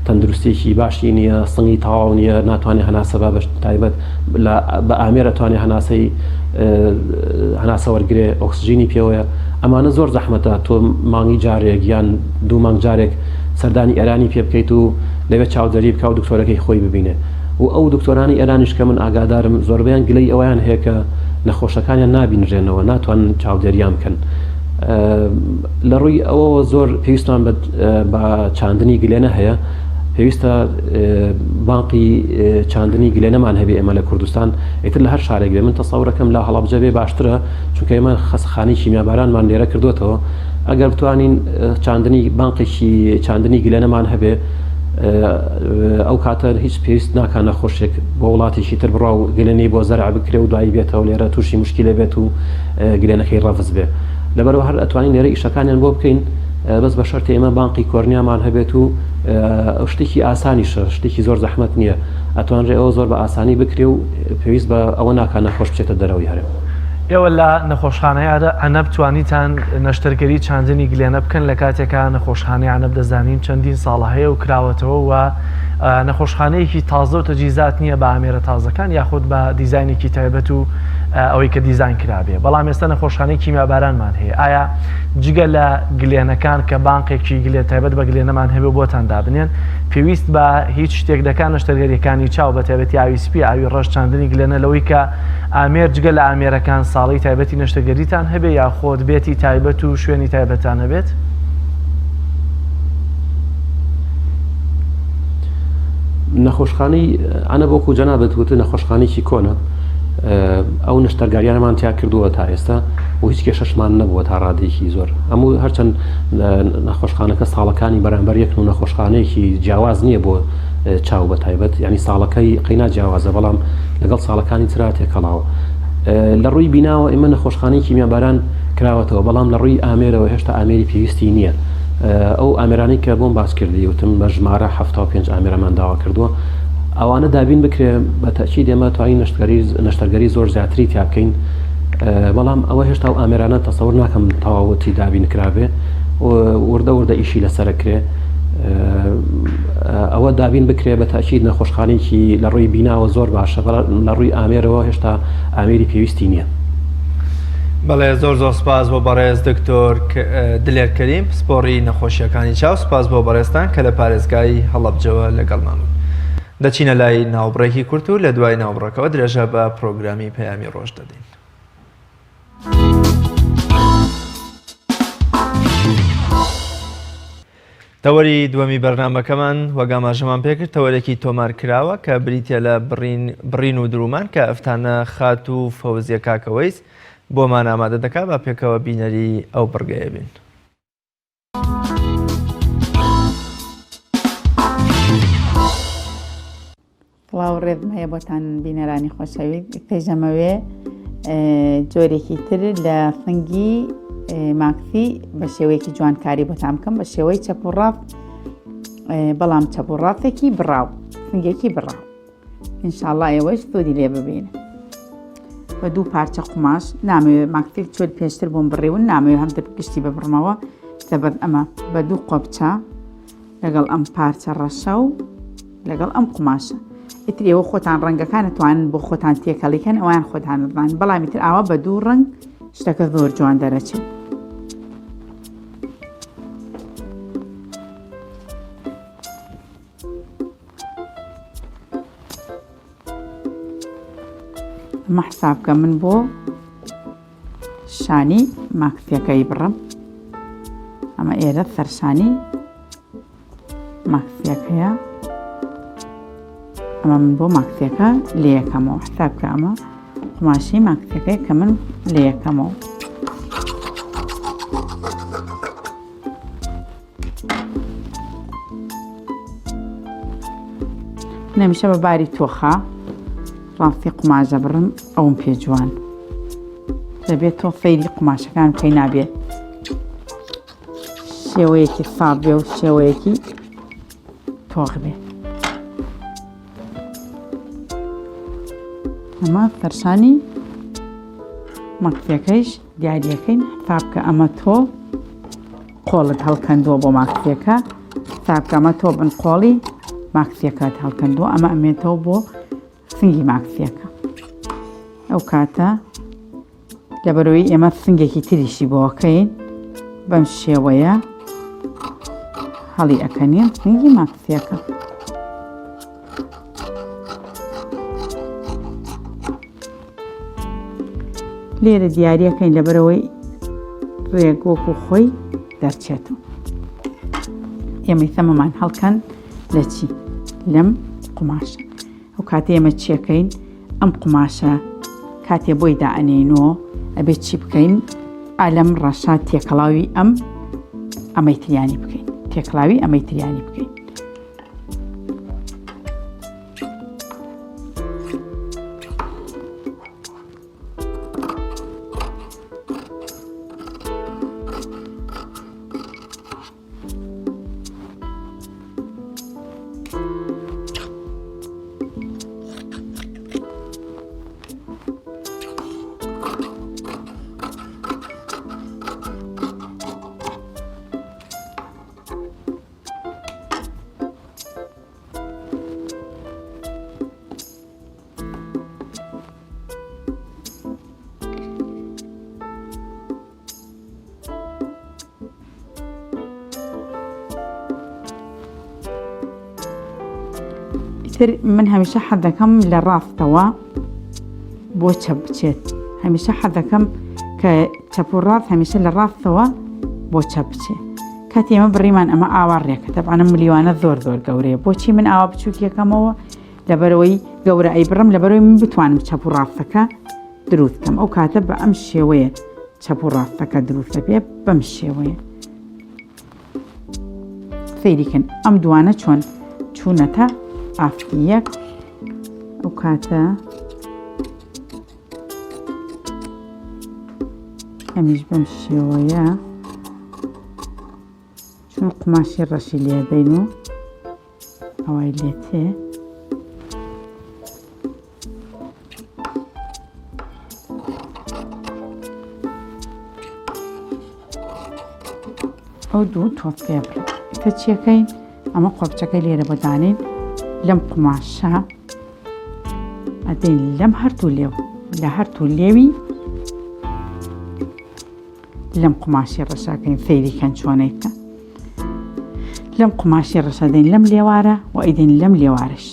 تەندروستێکی باشی نییە سنگی تەواو نییە ناتوانێت هەناسە بە تایبەت بە ئامێرە توانێت هەناسە وەرگێ ئۆکسجینی پێوەیە ئەمانە زۆر زەحمەتە تۆ مانگی جارێک یان دوو مانگ جارێک سەردانی ئێرانی پێ بکەیت و لەوێت چاودێری بکە و دکتۆرەکەی خۆی ببینێ و ئەو دکتۆرانی ئێرانیش کە من ئاگادارم زۆربیان گلەی ئەویان هەیە کە نەخۆشەکانیان نابینرێنەوە ناتوان چاودێریان بکەن لە ڕووی ئەوە زۆر پێویستمان بە چاندنی گلێنە هەیە پێویستە بانقی چاندنی گلێنەمان هەبێ ئێمە لە کوردستان ئیتر لە هەر شارێک بێ من تەسەورەکەم لە هەڵەبجە بێ باشترە چونکە ئێمە خەسخانەی کیمیابارانمان لێرە کردوێتەوە ئەگەر بتوانین بانقێکی چاندنی گلێنەمان هەبێ ئەو کاتە هیچ پێویست ناکە نەخۆشێک بۆ وڵاتێکی تر بڕاو گلێنەی بۆ زەرع بکرێ و دوایی بێتەوە لێرە تووشی مشکلە بێت و گلێنەکەی ڕەفز بێ لەبەرەوە هەر ئەتوانین لێرە ئیشەکانیان بۆ بکەین بەس بە شەرتی ئێمە بانقی کۆرنیامان هەبێت و شتێکی ئاسانیشە شتێکی زۆر زەحمەت نییە ئەتوانرێ ئەوە زۆر بە ئاسانی بکرێ و پێویست بە ئەوە ناکە نەخۆش بچێتە دەرەوەی هەرێ ئێوە لە نەخۆشخانەیە ئەنە بتوانیتان نەشتەرگەری چاندنی گلێنە بکەن لە کاتێکە نەخۆشخانەی ئەنە دەزانین چەندین ساڵە هەیە و کراوەتەوە و نەخۆشخانەیەکی تازە و تەجیزات نییە بە ئامێرە تازەکان یاخود بە دیزاینێکی تایبەت و ئەوەی کە دیزاین کرابێ. بەڵام ئێستا نەخۆشخانەی کیمیابارانمان هەیە. ئایا جگە لە گلێنەکان کە بانقێکی گلێ تایبەت بە گلێنەمان هەبێ بۆتان دابنێن پێویست بە هیچ شتێک دەکات نەشتەرگەریەکانی چاو بە تایبەتی ئاوی سپی ئاوی ڕەش چاندنی گلێنە لەوەی کە ئامێر جگە لە ئامێرەکان ساڵی تایبەتی نەشتەرگەریتان هەبێ یا خۆت بێتی تایبەت و شوێنی تایبەتان هەبێت؟ نەخۆشخانەی ئەنە بۆکو جەنابەت وتە نەخۆشخانێکی کۆنە ئەو نەشتەرگاریانەمان تیا کردووە تا ئێستا و هیچ کێشەشمان نەبووە تا ڕادێکی زۆر هەموو هەرچەند نەخۆشخانەکە ساڵەکانی بەرامبەر یەک و نەخۆشخانەیەکی جیاواز نییە بۆ چاو بە تایبەت ینی ساڵەکەی قەینا جیاوازە بەڵام لەگەڵ ساڵەکانی ترا تێکەڵاوە لە ڕووی بیناوە ئێمە نەخۆشخانەی کیمیاباران کراوەتەوە بەڵام لە ڕووی ئامێرەوە هێشتا ئامێری پێویستی نییە ئەو ئامێرانی کە بۆم باس کردی وتم بە ژمارە 75 ئامێرەمان داوا کردووە ئەوانە دابین بکرێ بە تەکید ئێمە توانین نەشتەرگەری زۆر زیاتری تیا بکەین بەڵام ئەوە هێشتا و ئامێرانە تەسەور ناکەم تەواوەتی دابین کرابێ وردە ئیشی لەسەر کرێ ئەوە دابین بکرێ بە تەکید نەخۆشخانەیەکی لە ڕووی بیناوە زۆر باشە لە ڕووی ئامێرەوە هێشتا ئامێری پێویستی نییە. بەڵێ زۆر سپاس بۆ بەڕێز دکتۆر دلێر کەریم پسپۆڕی نەخۆشیەکانی چاو سپاس بۆ بەڕێستان کە لە پارێزگای هەڵەبجەوە لەگەڵمان بوون. دەچینە لای ناوبڕێکی کورت و لە دوای ناوبڕەکەەوە درێژە بە پرۆگرامی پەیامی ڕۆژ دەدەین. تەوەری دووەمی بەرنامەکەمان وەگاماژەمان پێکرد تەوەرێکی تۆمار کراوە کە بریتە لە بڕین و درومان کە ئەفتانە خات و فەوزیە کاکەوەیس بۆمان ئامادە دەکات بە پێکەوە بینەری ئەو بڕگەیە بین. وڵاو ڕێزمایە بۆتان بینەرانی خۆشەوی پێشەمەوێ جۆرێکی تر لە فنگی ماکسی بە شێوەیەکی جوانکاری بۆتان بکەم بە شێوەی چەپوڕاف بەڵام چەپوڕافێکی بڕاو فنگێکی بڕاو ئینشاءڵڵا ئێوەش زۆری لێ ببینن. بە دوو پارچە قوماش نامەوێت ماکسێک چۆل پێشتر بۆم بڕێون نامەوێت هەمتر گشتی ببڕمەوە سەبەر ئەمە بە دوو قۆبچە لەگەڵ ئەم پارچە ڕەشە و لەگەڵ ئەم قوماشە ئیتر ئێوە خۆتان ڕەنگەکان توانن بۆ خۆتان تێکەڵیکەن ئەویان خۆتان دەڵان بەڵامی تر ئاوا بە دوو ڕەنگ شتەکە زۆر جوان دەرەچێت. ئەمە حسابکە من بۆ شانی ماکسیەکەی بڕم ئەمە ئێرە سەرشانی ماکسیەکەیە ئەمە من بۆ ماکسیەکە لێ یەکەمەوە حسابکە ئەمە قماشی ماکسیەکەی کە من لێ یەکەمەوە نەمیشە بە باری تۆخە ڕاستی قماژە بڕم ئەوم پێ جوان دەبێت تۆ فەیری قماشەکان پێی نابێت شێوەیەکی ساڵ بێ و شێوەیەکی تۆغ بێ. ئەمە فەرشانی ماکسیەکەیش دیاریەکەین حسابکە ئەمە تۆ قۆڵت هەڵکەندووە بۆ ماکسیەکە حسابکە ئەمە تۆ بن قۆڵی ماکسیەکەت هەڵکەندووە ئەمە ئەمێتەوە بۆ سنگی ماکسیەکە. ئەو کاتە لەبەرەوەی ئێمە سنگێکی تریشی بۆکەین بەم شێوەیە هەڵی ئەکەنین سنگی ماکسیەکە. لێرە دیاریەکەین لەبەرەوەی ڕێگۆک و خۆی دەرچێتەوە. ئێمەی سەمەمان هەڵکەن لە چی؟ لەم قماشە. ئەو کاتێ ئێمە چیەکەین ئەم قماشە کاتێ بۆی دائەنێنەوە ئەبێت چی بکەین؟ ئالەم ڕەشا تێکەڵاوی ئەمەی تریانی بکەین تێکڵاوی ئەمەی تریانی بکەین. تر من هەمیشە حەز دەکەم لە ڕاستەوە بۆ چەپ بچێت هەمیشە حەز دەکەم کە چەپ و ڕاست هەمیشە لە ڕاستەوە بۆ چەپ بچێت کاتی ئێمە بڕیمان ئەمە ئاوا ڕێکە تەبعانە ملیوانە زۆر گەورەیە بۆچی من ئاوا بچووکیەکەمەوە لەبەرەوەی گەورە ئەیبڕم لەبەرەوەی من بتوانم چەپ و ڕاستەکە دروستکەم ئەو کاتە بە ئەم شێوەیە چەپ و ڕاستەکە دروستە پێ بەم شێوەیە سەیریکن ئەم دوانە چۆن چوونەتە ئافتی یەک ئەو کاتە ئەمیش بەم شێوەیە چون قماشی ڕەشی لێدەین و ئەوای لێتێ ئەو دوو تۆپ پێ بڕێت کە چیەکەین ئەمە قۆرچەکەی لێرە بەدانین لەم قماشە ئەدەین لەم هەرتوو لێو لە هەرتوو لێوی لەم قماشی ڕەشەکەین فەیریکەن چۆنەیکە لەم قماشی ڕەشەدەین لەم لێوارە و ئەیدین لەم لێوارش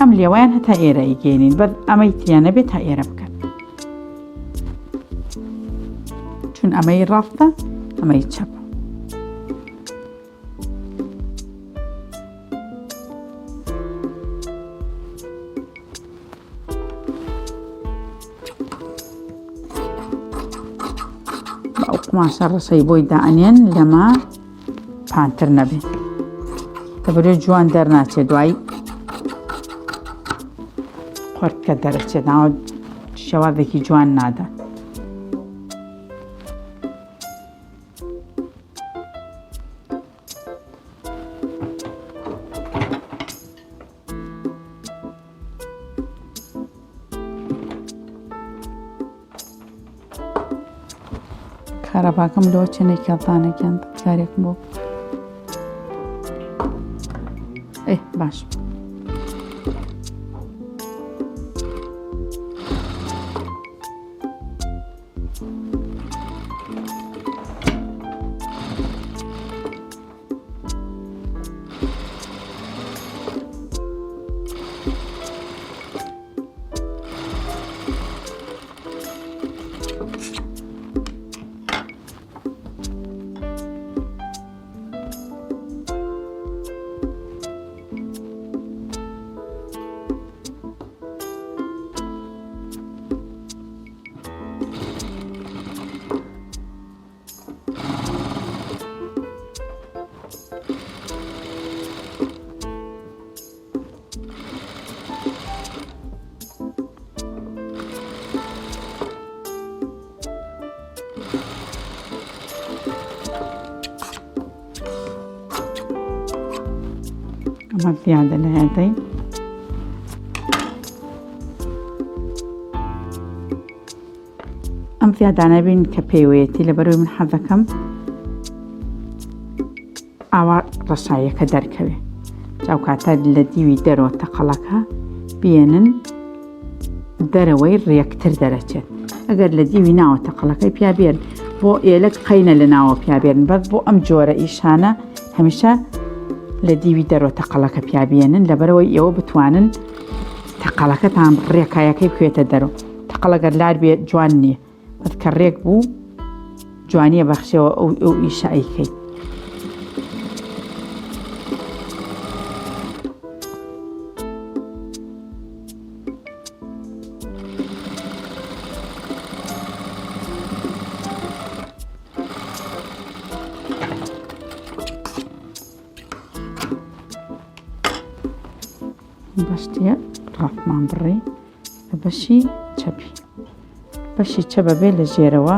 ئەم لێوایان هەتا ئێرە ئیگەێنین بەد ئەمەی تیانە بێت تا ئێرە بکەن چون ئەمەی ڕاستە ئەمەی چەپە ئەو قماشە ڕەشەی بۆی دائەنێن لەمە پانتر نەبێت دەبرێت جوان دەرناچێت دوای قۆرکە دەرەچێت ناوە شێوازێکی جوان نادا کارەباکەم لەوە چێنێک کاتانەکەیان کارێکم بۆ باش ئەمە زیادە لەهێدەی ئەم زیادانە بین کە پێوەیەتی لەبەرەوەی من حەز دەکەم ئاوا ڕەشایەکە دەرکەوێ جاو کاتە لە دیوی دەرەوە تەقەڵەکە بێنن دەرەوەی ڕێکتر دەرەچێت ئەگەر لە دیوی ناوە تەقەڵەکەی پیابێن بۆ ئێلک قەینە لە ناوە پیابێن بەس بۆ ئەم جۆرە ئیشانە هەمیشە لە دیوی دەرەوە تەقەڵەکە پیابێنن لەبەرەوەی ئێوە بتوانن تەقەڵەکەتان ڕێکایەکەی بکوێتە دەرەوە تەقەڵەگەر لار بێت جوان نییە بەس کە ڕێک بوو جوانیە بەخشەوە ئەو ئیشە ئەیکەیت بەشتە ڕاستمان بڕێ بە بەشی چەپی بەشی چەبە بێ لە ژێرەوە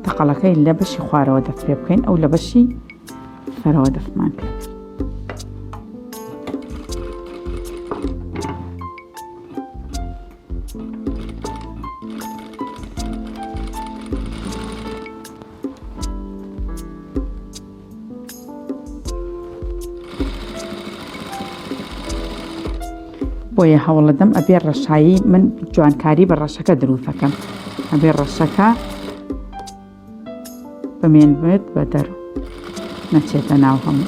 تەقەڵەکەی لە بەشی خوارەوە دەست پێ بکەین ئەو لە بەشی سەرەوە دەستمان پێ بۆیە هەوڵەدەم ئەبێ ڕەشایی من جوانکاری بە ڕەشەکە دروستەکەم ئەبێ ڕەشەکە بمێن بێت بە دەرەوە نەچێتە ناو هەموو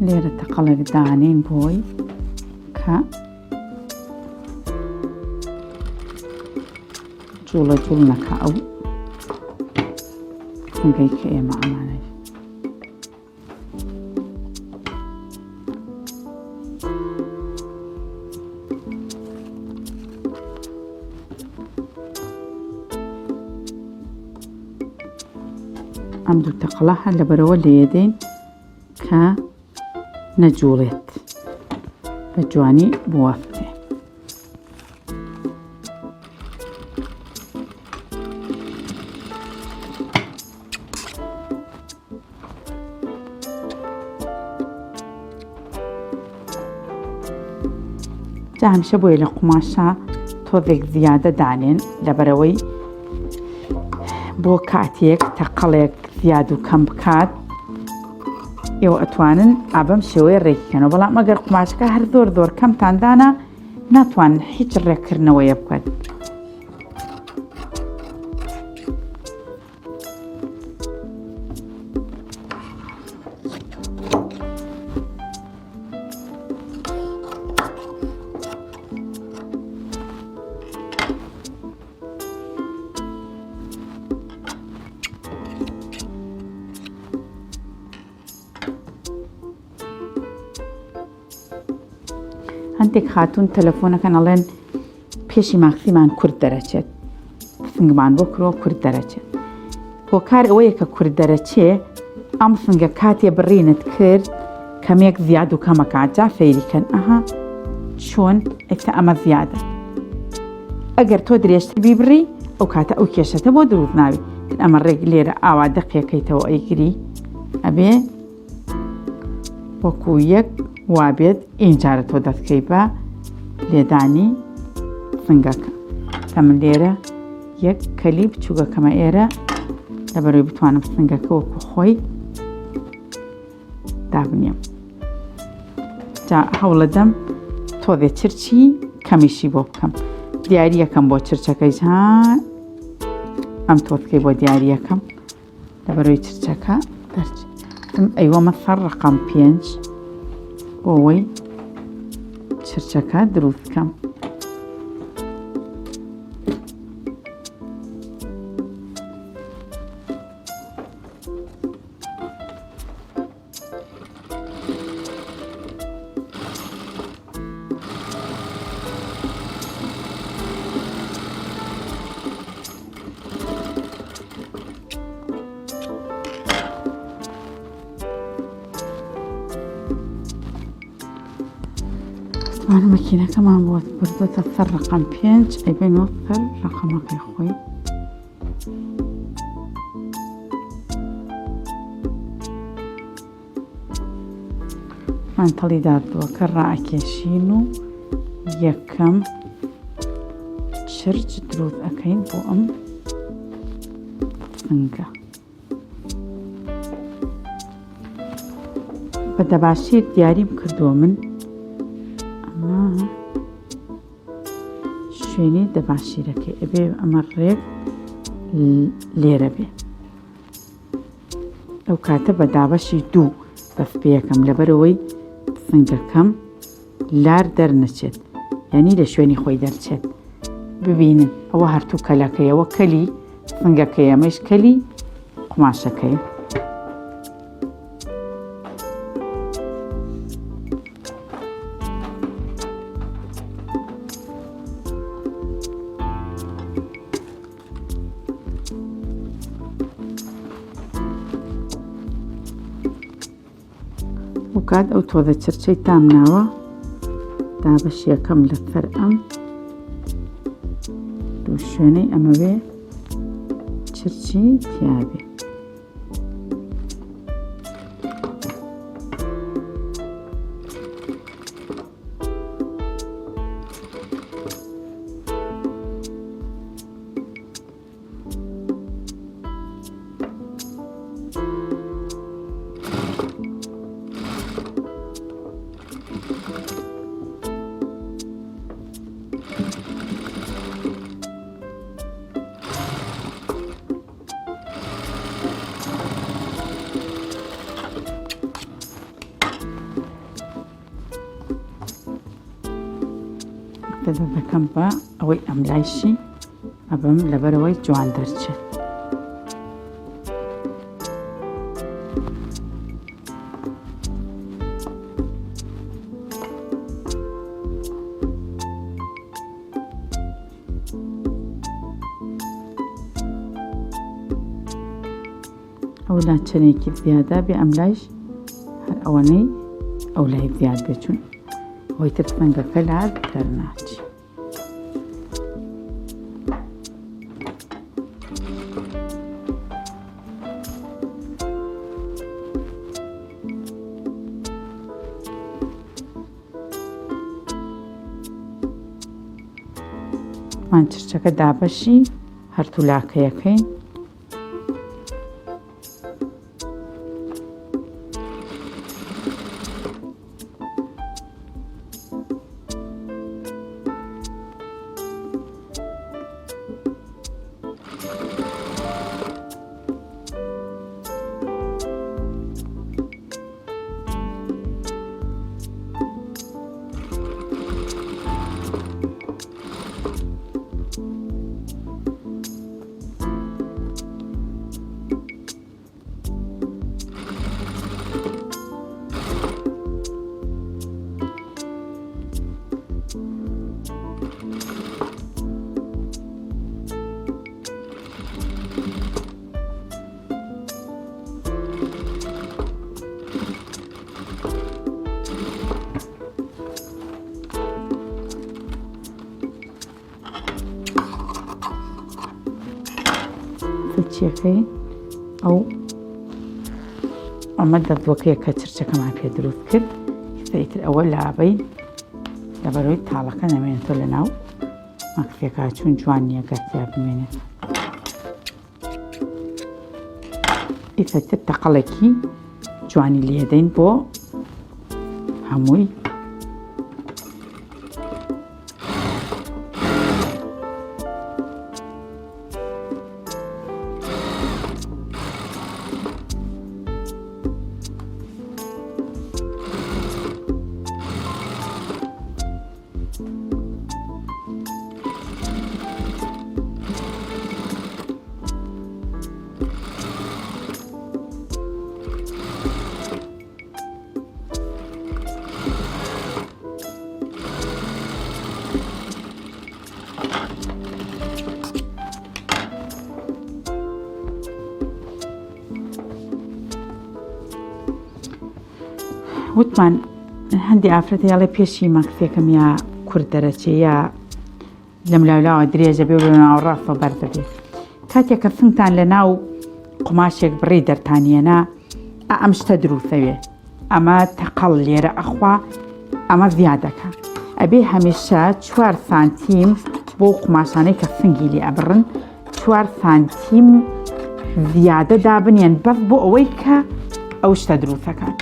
لێرە تەقەڵێک دانین بۆی کە جوڵە جوڵ نەکە ئەو فنگەی کە ئێمە ئەمانەی ئەم دوو تەقەڵە هەر لەبەرەوە لێدەین کە نەجوڵێت بە جوانی بوەفتێ. جا هەمیشە بۆیە لە قوماشە تۆزێک زیادە دانێن لەبەرەوەی بۆ کاتێک تەقەڵێک زیاد و کەم بکات ئێوە ئەتوانن ئابەم شێوەیە ڕێکیکەنەوە، بەڵام ئەگەر قوماشەکە هەر زۆر زۆر کەمتاندانە ناتوانن هیچ ڕێککردنەوەیە بکات. هەندێک خاتون تەلەفۆنەکەن ئەڵێن پێشی ماخسیمان کورد دەرەچێت، فنگمان بۆ کرۆ کورد دەرەچێت. هۆکار ئەوەیە کە کورد دەرەچێ ئەم فنگە کاتێ بڕینت کرد کەمێک زیاد و کەمەکات جا فەیریکەن ئەها چۆن ئێستا ئەمە زیادە. ئەگەر تۆ درێژتر بیبڕی ئەو کاتە ئەو کێشەتە بۆ دروست ناوی. ئەمە ڕێک لێرە ئاوا دەقیەکەیتەوە ئەیگری ئەبێ وەکو یەک وابێت ئینجارە تۆ دەستکەی بە لێدانی فنگەکە. من لێرە یەک کەلی بچووگەکەمە ئێرە لەبەرەوەی بتوانم فنگەکە وەکو خۆی دابنێم. جا هەوڵەدەم تۆزێ چرچی کەمیشی بۆ بکەم. دیاری یەکەم بۆ چرچەکەی جان ئەم تۆزکەی بۆ دیاری یەکەم لەبەرەوەی چرچەکە دەرچ ئەیوەمە سەر ڕقم 5 بۆەوەی چرچەکە دروست بکەم. ئەمانە مەکینەکەمان بۆ بردوتە سەر ڕقم 5 ئەیبێنەوە سەر ڕقەمەکەی خۆی. مانتەڵی دادووەکە ڕائەکێشین و یەکەم چرچ دروست ئەەکەین بۆ ئەم فنگە. بە دەباشیر دیاریم کردووە من شوێنی دەباشیرەکەی ئەبێ ئەمە ڕێک لێرە بێ. ئەو کاتە بە دابەشی 2 دەست پێیەکەم لەبەرەوەی فنگەکەم لار دەرنەچێت، یعنی لە شوێنی خۆی دەرچێت. ببینن ئەوە هەرتوو کەلەکەیەوە کەلی فنگەکەی ئەمەش کەلی قماشەکەی. کات ئەو تۆزە چرچەی تام ناوە دابەش یەکەم لەسەر ئەم دوو شوێنەی ئەمەوێ چرچی تیابێ. کاتە دەکەم بە ئەوەی ئەملایشی ئەبم لەبەرەوەی جوان دەرچێت. ئەو لاچەنێکی زیادە بێ ئەملایش هەر ئەوەنەی ئەو لای زیاد بێچون ئەوەی تر فەنگەکە لات دەرناچی. مان چرچەکە دابەشی هەرتوو لاکەیەکەین. چیەکەی ئەمە دەردووەکەیە کە چرچەکەمان پێ دروست کرد. ئیتر ئەوە لابەی لەبەرەوەی تاڵەکە نەمێنێتەوە لە ناو مەکفێکە چون جوان نییە گەرتیا بمێنێت. ئیتر تەقەڵێکی جوانی لێدەین بۆ هەمووی. وتمان هەندی ئافرەتە یاڵێ پێشی مەکسێکم یا کورد دەرەچێ یا لەم لاولاوە درێژە بێ لە ناو ڕاستەوە بەر دەبێت. کاتێککە فنگتان لە ناو قماشێک بڕی دەرتانیەنا ئەم شتە دروستەوێ ئەمە تەقەڵ لێرە ئەخوا ئەمە زیادەکە ئەبێ هەمیشە 4 سانتیم بۆ قماشانەی کە فنگی لێ ئەبڕن 4 سانتیم زیادە دابنێن بەس بۆ ئەوەی کە ئەو شتە دروستەکان.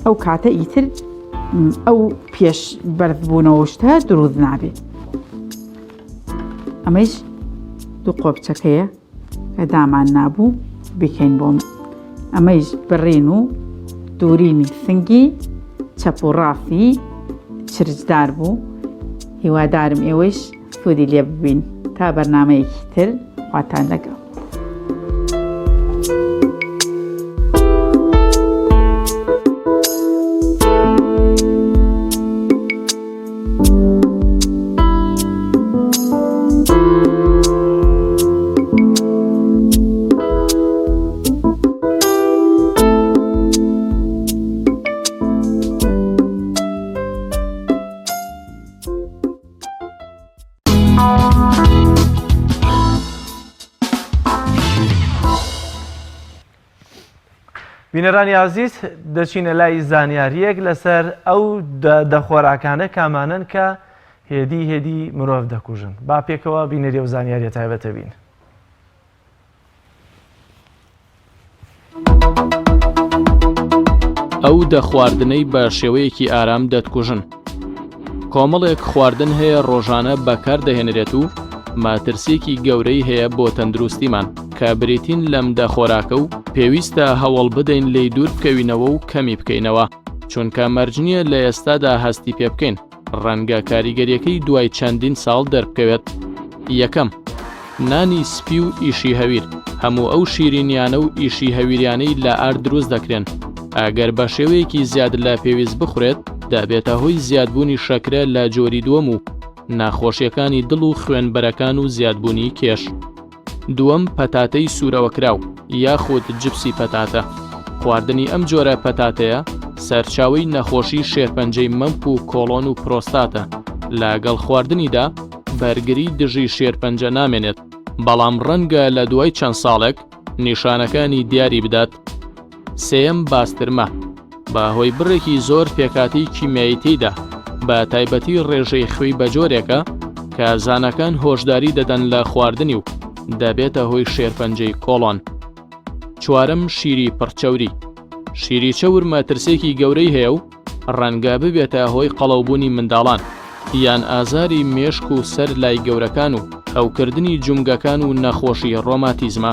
ئەو کاتە ئیتر ئەو پێش بەرزبوونەوە شتە دروست نابێت. ئەمەش دوو قۆبچەکەیە کە دامان نابوو بکەین بۆم. ئەمەش بڕین و دوورینی سنگی چەپ و ڕاستی چرجدار بوو. هیوادارم ئێوەش سوودی لێ ببین. تا بەرنامەیەکی تر خواتان لەگەڵ. بینەرانی عزیز دەچینە لای زانیاریەک لەسەر ئەو دەخۆراکانە کامانن کە هێدی مرۆڤ دەکوژن. با پێکەوە بینەری و زانیاریە تایبەتە بین. ئەو دەخواردنەی بە شێوەیەکی ئارام دەتکوژن. کۆمەڵێک خواردن هەیە ڕۆژانە بەکار دەهێنرێت و ماترسێکی گەورەی هەیە بۆ تەندروستیمان کە بریتین لەم دەخۆراکە و پێویستە هەوڵ بدەین لێی دوور بکەوینەوە و کەمی بکەینەوە چونکە مەرج نییە لە ئێستادا هەستی پێ بکەین ڕەنگە کاریگەریەکەی دوای چەندین ساڵ دەربکەوێت. یەکەم، نانی سپی و ئیشی هەویر. هەموو ئەو شیرینیانە و ئیشی هەویریانەی لە ئارد دروست دەکرێن. ئەگەر بە شێوەیەکی زیاد لە پێویست بخورێت، دەبێتە هۆی زیادبوونی شەکرە لە جۆری دووەم و ناخۆشیەکانی دڵ و خوێنبەرەکان و زیادبوونی کێش. دووەم، پەتاتەی سوورەوەکراو یاخود جپسی پەتاتە. خواردنی ئەم جۆرە پەتاتەیە سەرچاوی نەخۆشی شێرپەنجەی مەمپ و کۆڵۆن و پرۆستاتە. لەگەڵ خواردنیدا بەرگری دژی شێرپەنجە نامێنێت، بەڵام ڕەنگە لە دوای چەند ساڵێک نیشانەکانی دیاری بدات. سێیەم، باسترمە. بەهۆی بڕێکی زۆر پێکاتی کیمیایی تێیدا، بە تایبەتی ڕێژەی خوێی بە جۆرێکە کە زانەکان هۆشداری دەدەن لە خواردنی و دەبێتە هۆی شێرپەنجەی کۆڵۆن. چوارەم، شیری پڕچەوری. شیری چەور مەترسێکی گەورەی هەیە و ڕەنگە ببێتە هۆی قەڵەوبوونی منداڵان یان ئازاری مێشک و سەر لای گەورەکان و هەوکردنی جومگەکان و نەخۆشی ڕۆماتیزمە.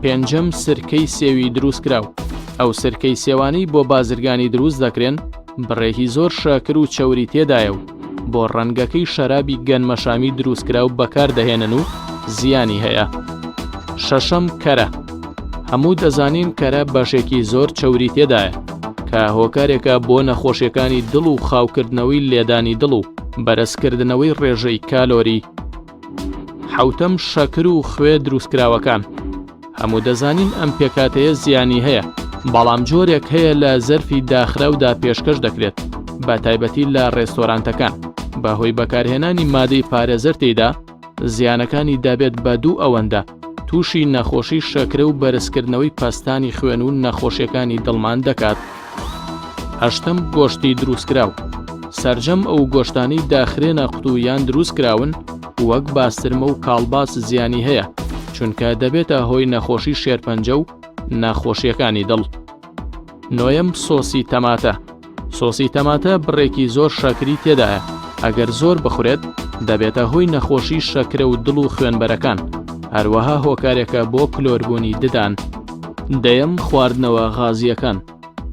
پێنجەم، سرکەی سێوی دروست کراو. ئەو سرکەی سێوانەی بۆ بازرگانی دروست دەکرێن، بڕێکی زۆر شاکر و چەوری تێدایە و بۆ ڕەنگەکەی شەرابی گەنمەشامی دروستکراو بەکار دەهێنن و زیانی هەیە. شەشەم، کەرە. هەموو دەزانین کەرە بەشێکی زۆر چەوری تێدایە کە هۆکارێکە بۆ نەخۆشیەکانی دڵ و خاوکردنەوەی لێدانی دڵ و بەرزکردنەوەی ڕێژەی کالۆری. حوتەم، شەکر و خوێ دروستکراوەکان. هەموو دەزانین ئەم پێکاتەیە زیانی هەیە، بەڵام جۆرێک هەیە لە زەرفی داخراودا پێشکەش دەکرێت، بە تایبەتی لە ڕێستۆرانتەکان. بەهۆی بەکارهێنانی مادەی پارێزەر تێیدا، زیانەکانی دەبێت بە دوو ئەوەندە تووشی نەخۆشی شەکرە و بەرزکردنەوەی پەستانی خوێن و نەخۆشیەکانی دڵمان دەکات. هەشتەم، گۆشتی دروستکراو. سەرجەم ئەو گۆشتانەی داخرێنە قوتوویان دروستکراون وەک باسترمە و کاڵباس زیانی هەیە، چونکە دەبێتە هۆی نەخۆشی شێرپەنجە و ناخۆشیەکانی دڵ. نۆیەم، سۆسی تەماتە. سۆسی تەماتە بڕێکی زۆر شەکری تێدایە. ئەگەر زۆر بخورێت، دەبێتە هۆی نەخۆشی شەکرە و دڵ و خوێنبەرەکان، هەروەها هۆکارێکە بۆ کلۆربوونی ددان. دەیەم، خواردنەوە غازیەکان.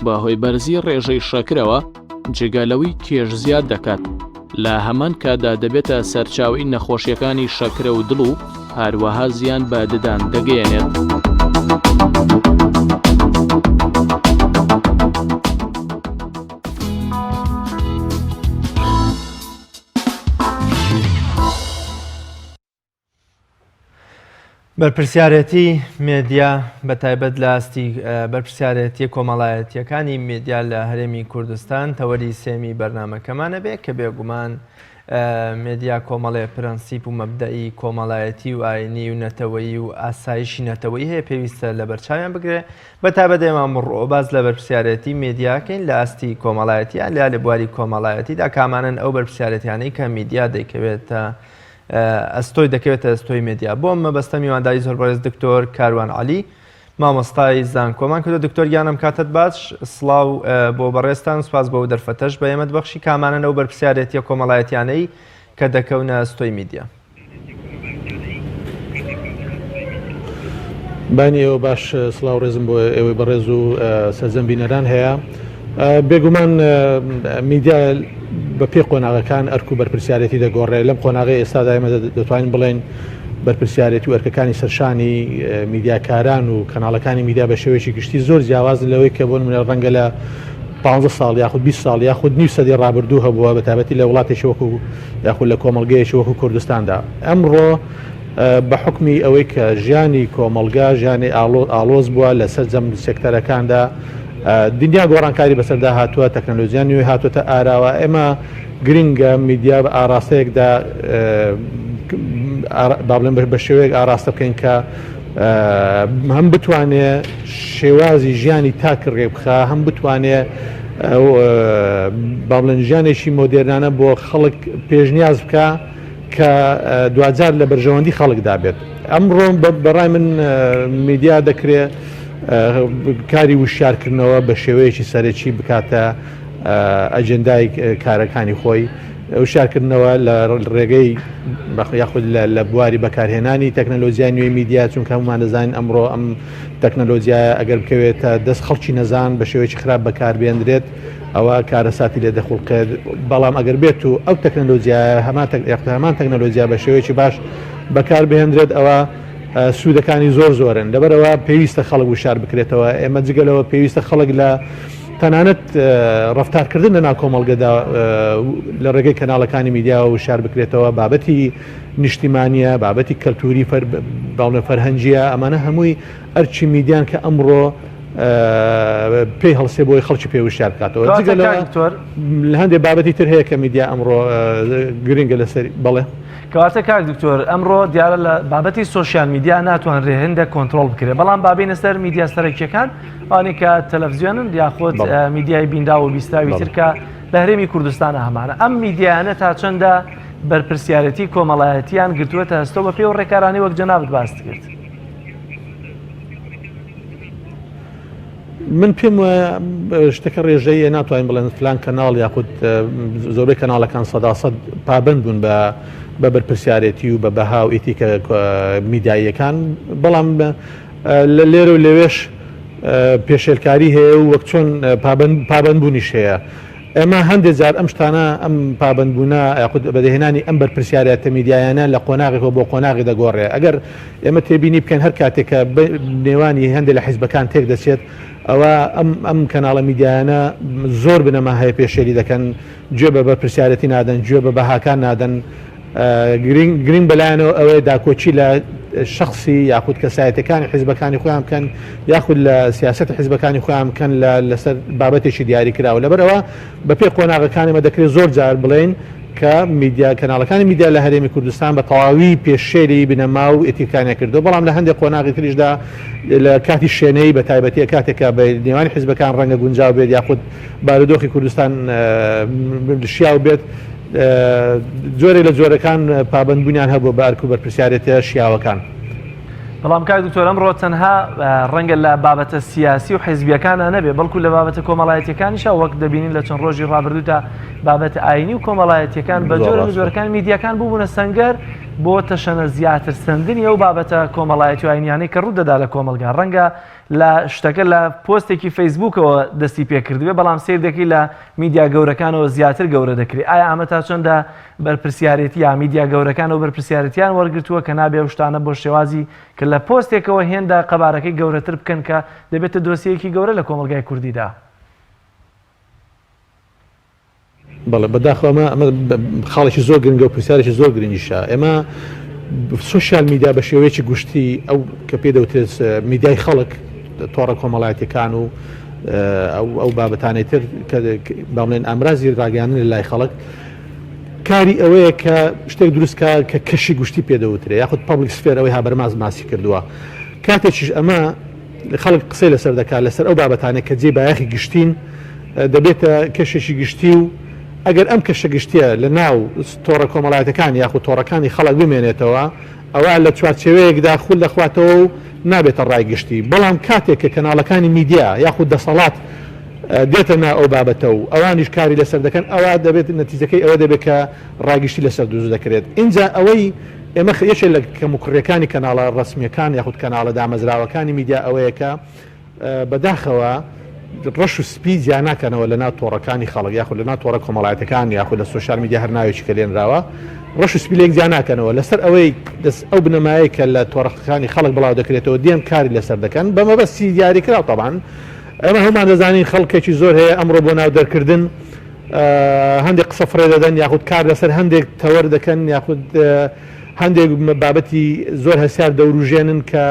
بەهۆی بەرزی ڕێژەی شەکرەوە جگەلەوەی کێش زیاد دەکات، لە هەمان کادا دەبێتە سەرچاوی نەخۆشیەکانی شەکرە و دڵ و هەروەها زیان بە ددان دەگەیەنێت. بەرپرسیارەتی مێدیا بە تایبەت لە ئاستی بەرپرسیارەتی کۆمەڵایەتیەکانی مێدیا لە هەرێمی کوردستان تەوەری سێمی بەرنامەکەمانە بێت کە بێگومان مێدیا کۆمەڵێ پرەنسیپ و مەبدەئی کۆمەڵایەتی و ئاینی و نەتەوەیی و ئاسایشی نەتەوەیی هەیە پێویستە لە بەرچاویان بگرێت. بە تایبەت ئێمە ئەمڕۆ باز لە بەرپرسیارەتی مێدیاکەین لە ئاستی کۆمەڵایەتیان لە بواری کۆمەڵایەتیدا کامانن ئەو بەرپرسیارەتیانەی کە میدیا دەیکەوێتە ئەستۆی دەکەوێتە ئەستۆی مێدیا. بۆ مەبەستە میوانداری زۆر بەڕێز دکتۆر کاروان عەلی مامۆستای زانکۆمان کردو. دکتۆر گیانم کاتت باش، سڵاو بۆ بەڕێستان، سوپاس بۆ دەرفەتەش بە ئێمە بەخشی کامانن ئەو بەرپرسیارەتیە کۆمەڵایەتیانەی کە دەکەونە ئەستۆی میدیا. بانی ئێوە باش، سڵاو ڕێزم بۆ ئێوەی بەڕێز و سەرجەم بینەران هەیە. بێگومان میدیا بە پێ قۆناغەکان ئەرک و بەرپرسیارەتی دەگۆڕێت. لەم قۆناغی ئێستادا ئێمە دەتوانین بڵێن بەرپرسیارەتی و ئەرکەکانی سەرشانی میدیاکاران و کەناڵەکانی میدیا بە شێوەیەکی گشتی زۆر جیاوازن لەوەی کە بۆ نمونە ڕەنگە لە 15 ساڵ یاخود 20 ساڵ یاخود نیو سەدی ڕابردوو هەبووە بە تایبەتی لە وڵاتێکی وەکو یاخود لە کۆمەڵگەیەکی وەکو کوردستاندا. ئەمڕۆ بە حکمی ئەوەی کە ژیانی کۆمەڵگا ژیانی ئاڵۆز بووە لە سەرجەم سێکتەرەکاندا، دنیا گۆڕانکاری بەسەردا هاتووە، تەکنەلۆژیان نوێ هاتووەتە ئاراوە. ئێمە گرنگە میدیا بە ئاراستەیەکدا با بڵێن بە شێوەیەک ئاراستە بکەین کە هەم بتوانێت شێوازی ژیانی تاکە ڕێبخە، هەم بتوانێت با بڵێن ژیانێکی مۆدێرنانە بۆ خەڵک پێشنیاز بکە کە دوجار لە بەرژەوەندی خەڵکدا بێت. ئەمڕۆ بەڕای من میدیا دەکرێت کاری وشارکردنەوە بە شێوەیەکی سەرەکی بکاتە ئەجندای کارەکانی خۆی. وشارکردنەوە لە ڕێگەی یاخود لە بواری بەکارهێنانی تەکنەلۆژیای نوێی میدیا چونکە هەمومان دەزانین ئەمڕۆ ئەم تەکنەلۆژیای ئەگەر بکەوێتە دەست خەڵکی نەزان بە شێوەیەکی خراپ بەکاربێنرێت ئەوە کارەساتی لێ دەخڵکرد بەڵام ئەگەر بێت و ئەو تەکنەلۆژیای هەمان تەکنەلۆژیا بە شێوەیەکی باش بەکاربێنرێت ئەوە سوودەکانی زۆرن لەبەرەوە پێویستە خەڵک وشار بکرێتەوە ئێمە جگەلەوە پێویستە خەڵک لە تەنانەت ڕفتارکردن لە ناو کۆمەڵگەدا لە ڕێگەی کەناڵەکانی میدیا و شار بکرێتەوە بابەتی نیشتیمانیە بابەتی کەلتوری باڵنە فەرهەنگیە ئەمانە هەمووی ئەرچی میدیان کە ئەمڕۆ پێی هەڵسێ بۆی خەڵکی پێ وشار بکاتەوە لە هەندێک بابەتی تر هەیە کە میدیا ئەمڕۆ گرنگە لەسەر بەڵێ کەواتە کاک دکتۆر ئەمڕۆ دیارە لە بابەتی سوۆسیال میدیا ناتوانرێ هەندێک کۆنتترۆل بکرێت بەڵام بابینە سەر میدیا سەرەکیەکان ئەوانەی کە تەلەڤزیۆنن یاخۆت میدیای بیندا و بیستاوی ترکە لە هەرێمی کوردستانە هەمانە ئەم میدیانە تا چەندە بەرپرسیارەتی کۆمەڵایەتیان گرتووەتە هەستەوە بە پێ و ڕێکارانی وەک جەنابەت باست کرد. من پێم شتەکە ڕێژەیە ناتوانین بڵێن فلان کەناڵ یاخود زۆربەی کەناڵەکان سەداسەد پابند بوون بە بەرپرسیارەتی و بە بەها و ئیتیکە میدیاییەکان بەڵام لە لێرە و لەوێش پێشێلکاری هەیە و وەک چۆن پابندبوونیش هەیە ئێمە هەندێک جار ئەم شتانە ئەم پابندبوونە یاخود بەدەهێنانی ئەم بەرپرسیارەتە میدیایانە لە قۆناغێکەوە بۆ قۆناغی دەگۆڕێ ئەگەر ئێمە تێبینی بکەن هەر کاتێکە نێوانی هەندێک لە حیزبەکان تێک دەچێت ئەوە ئەم کەناڵە میدیایانە زۆر بنەما هەیە پێشێلی دەکەن گوێ بە بەرپرسیارەتی نادەن گوێ بە بەهاکان نادەن گرنگ بەلایەنەوە ئەوەیە داکۆچی لە شخصی یاخود کەسایەتەکانی حیزبەکانی خۆیان بکەن یاخود لە سیاسەت حیزبەکانی خۆیان بکەن لەسەر بابەتێکی دیاری کراوە لەبەرەوە بەپێ قۆناغەکانیمە دەکرێت زۆر جار بڵێن کە میدیا کەناڵەکانی میدیا لە هەرێمی کوردستان بە تەواوی پێشێری بنەما و ئێتیکانە کردو بەڵام لە هەندێک قۆناغی تریشدا لە کاتی شوێنەی بە تایبەتیە کاتێکە بە نێوانی حیزبەکان ڕەنگە گونجاو بێت یاخود بارودۆخی کوردستان شیاو بێت جۆرێک لە جۆرەکان پابندبوونیان هەبوو بە ئەرک و بەرپرسیارەتە شیاوەکان. بەڵام کاک دکتۆر ئەمڕۆ تەنها ڕەنگە لە بابەتە سیاسی و حیزبیەکانە نەبێ بەڵکو لە بابەتە کۆمەڵایەتیەکانیشە وەک دەبینین لە چەند ڕۆژی ڕابردوودا بابەتە ئاینی و کۆمەڵایەتیەکان بە جۆرەکان میدیەکان بووبوونە سەنگەر بۆ تەشەنە زیاتر سندنی ئەو بابەتە کۆمەڵایەتی و ئاینیانەی کە ڕوودەدا لە کۆمەلگا ڕەنگە لە شتەکە لە پۆستێکی فەیسبووکەوە دەستی پێکردوێ بەڵام سیر دەکەی لە میدیا گەورەکانەوە زیاتر گەورە دەکرێت ئایا ئەمە تا چەندە بەرپرسیارەتی یا میدیا گەورەکان و بەرپرسیارەتیان وەرگرتووە کە نابێ و شتانە بۆ شێوازی کە لە پۆستێکەوە هێندا قەبارەکەی گەورەتر بکەن کە دەبێتە دۆسیەکی گەورە لە کۆمەلگای کوردیدا. بەڵێ بەداخەوە ئەمە خاڵێکی زۆر گرنگە و پرسیارێکی زۆر گرنگیشە ئێمە سوشیال میدیا بە شێوەیەکی گشتی ئەو کە پێ دەوترێت میدیای خەڵک تۆڕە کۆمەڵایەتیەکان و ئەو بابەتانەی تر کە باڵێن ئامرازی ڕاگەیاندن لە لای خەڵک کاری ئەوەیە کە شتێک دروستکە کە کەشی گشتی پێدەوترێ یاخود پابلیک سفێر ئەوەی هابەرماز ماسی کردووە کاتێکیش ئەمە خەڵک قسەی لەسەر دەکات لەسەر ئەو بابەتانە کە جێ بایەخی گشتین دەبێتە کەشێکی گشتی و ئەگەر ئەم کەشە گشتیە لە ناو تۆڕە کۆمەڵایەتەکان یاخود تۆڕەکانی خەڵک بمێنێتەوە ئەوە لە چوارچێوەیەکدا خول دەخواتەوە و نابێتە ڕای گشتی بەڵام کاتێک کە کەناڵەکانی میدیا یاخود دەسەڵات دێتە نا ئەو بابەتە و ئەوانیش کاری لەسەر دەکەن ئەوە دەبێت نەتیجەکەی ئەوە دەبێت کە ڕاگشتی لەسەر دروست دەکرێت اینجا ئەوەی ئێمە یەکێک لە کەموکڕیەکانی کەناڵە ڕسمیەکان یاخود کەناڵە دامەزراوەکانی میدیا ئەوەیە کە بەداخەوە ڕەش و سپی زیان ناکەنەوە لە ناو تۆڕەکانی خەڵک یاخود لە ناو تۆڕە کۆمەڵایەتەکان یاخود لە سوشیال میدیا هەر ناوێکی کە لێنراوە ڕەش و سپی لێک زیان ناکەنەوە لەسەر ئەوەی ئەو بنەمایە کە لە تۆڕەکانی خەڵک بڵاو دەکرێتەوە دێن کاری لەسەر دەکەن بە مەبەستی دیاریکراوە طبعاً ئەمە هەمان دەزانین خەڵکێکی زۆر هەیە ئەمڕۆ بۆ ناو دەرکردن هەندێک قسە فڕێ دەدەن یاخود کار لەسەر هەندێک تەوەر دەکەن یاخود هەندێک بابەتی زۆر هەسیار دەوروژێنن کە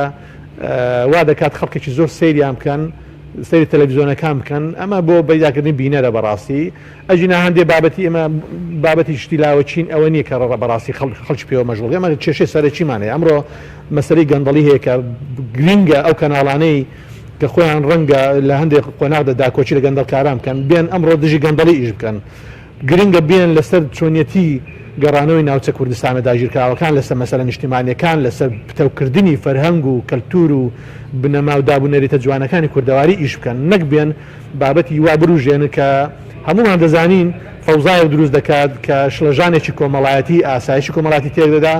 وا دەکات خەڵکێکی زۆر سەیریان بکەن سەیری تەلەڤیزیۆنەکان بکەن ئەمە بۆ پەیداکردنی بینەرە بەڕاستی ئەجینا هەندێک بابەتی ئێمە بابەتی شتی لاوەچین ئەوە نییە کە بەڕاستی خەڵک پێوە مەژغوڵ ئەمە کێشەی سەرەکیمانەیە ئەمڕۆ مەسەلەی گەندەڵی هەیە کە گرینگە ئەو کەناڵانەی کە خۆیان ڕەنگە لە هەندێک قۆناغدا داکۆچی لە گەندەڵکاران بکەن بێن ئەمڕۆ دژی گەندەڵی ئیش بکەن گرنگە بێن لەسەر چۆنیەتی گەڕانەوەی ناوچە کوردستانە داگیرکراوەکان لەسەر مەسەلە نیشتیمانیەکان لەسەر پتەوکردنی فەرهەنگ و کەلتور و بنەما و دابوونەریتە جوانەکانی کوردەواری ئیش بکەن نەک بێن بابەتی وا بروژێن کە هەمومان دەزانین فەوزایە دروست دەکات کە شڵەژانێکی کۆمەڵایەتی ئاسایشی کۆمەڵاتی تێدەدا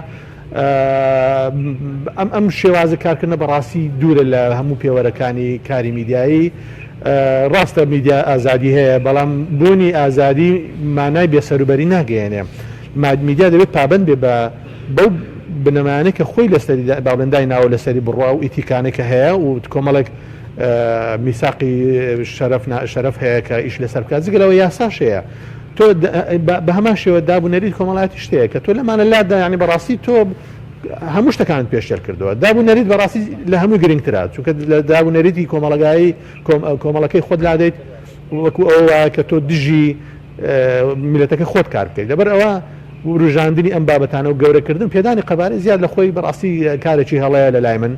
ئەم شێوازە کارکردنە بەڕاستی دوورە لە هەموو پێوەرەکانی کاری میدیایی ڕاستە میدیا ئازادی هەیە بەڵام بوونی ئازادی مانای بێسەروبەری ناگەیەنێ میدیا دەبێت پابند بێ بە بەو بنەمایانە کە خۆی لەسەری باڵندای ناوە لەسەری بڕوا و ئیتیکانێکە هەیە و کۆمەڵێک میساقی شەرەف هەیە کە ئیش لەسەر بکات جگەلەوە یاساش هەیە تۆ بە هەمان شێوە دابوونەریت کۆمەڵایەتی شتەیە کە تۆ لەمانە لادا ینی بەڕاستی تۆ هەموو شتەکانت پێشتر کردووە دابوونەریت بەڕاستی لە هەموو گرنگترا چونکە لە دابوونەریتی کۆمەڵگایی کۆمەڵەکەی خۆت لادەیت وەکو ئەوە کە تۆ دژی میلەتەکە خۆت کار بکەیت لەبەر ئەوە ڕژاندنی ئەم بابەتانە و گەورەکردن پێدانی قەبارەی زیاد لە خۆی بەڕاستی کارێکی هەڵەیە لە لای من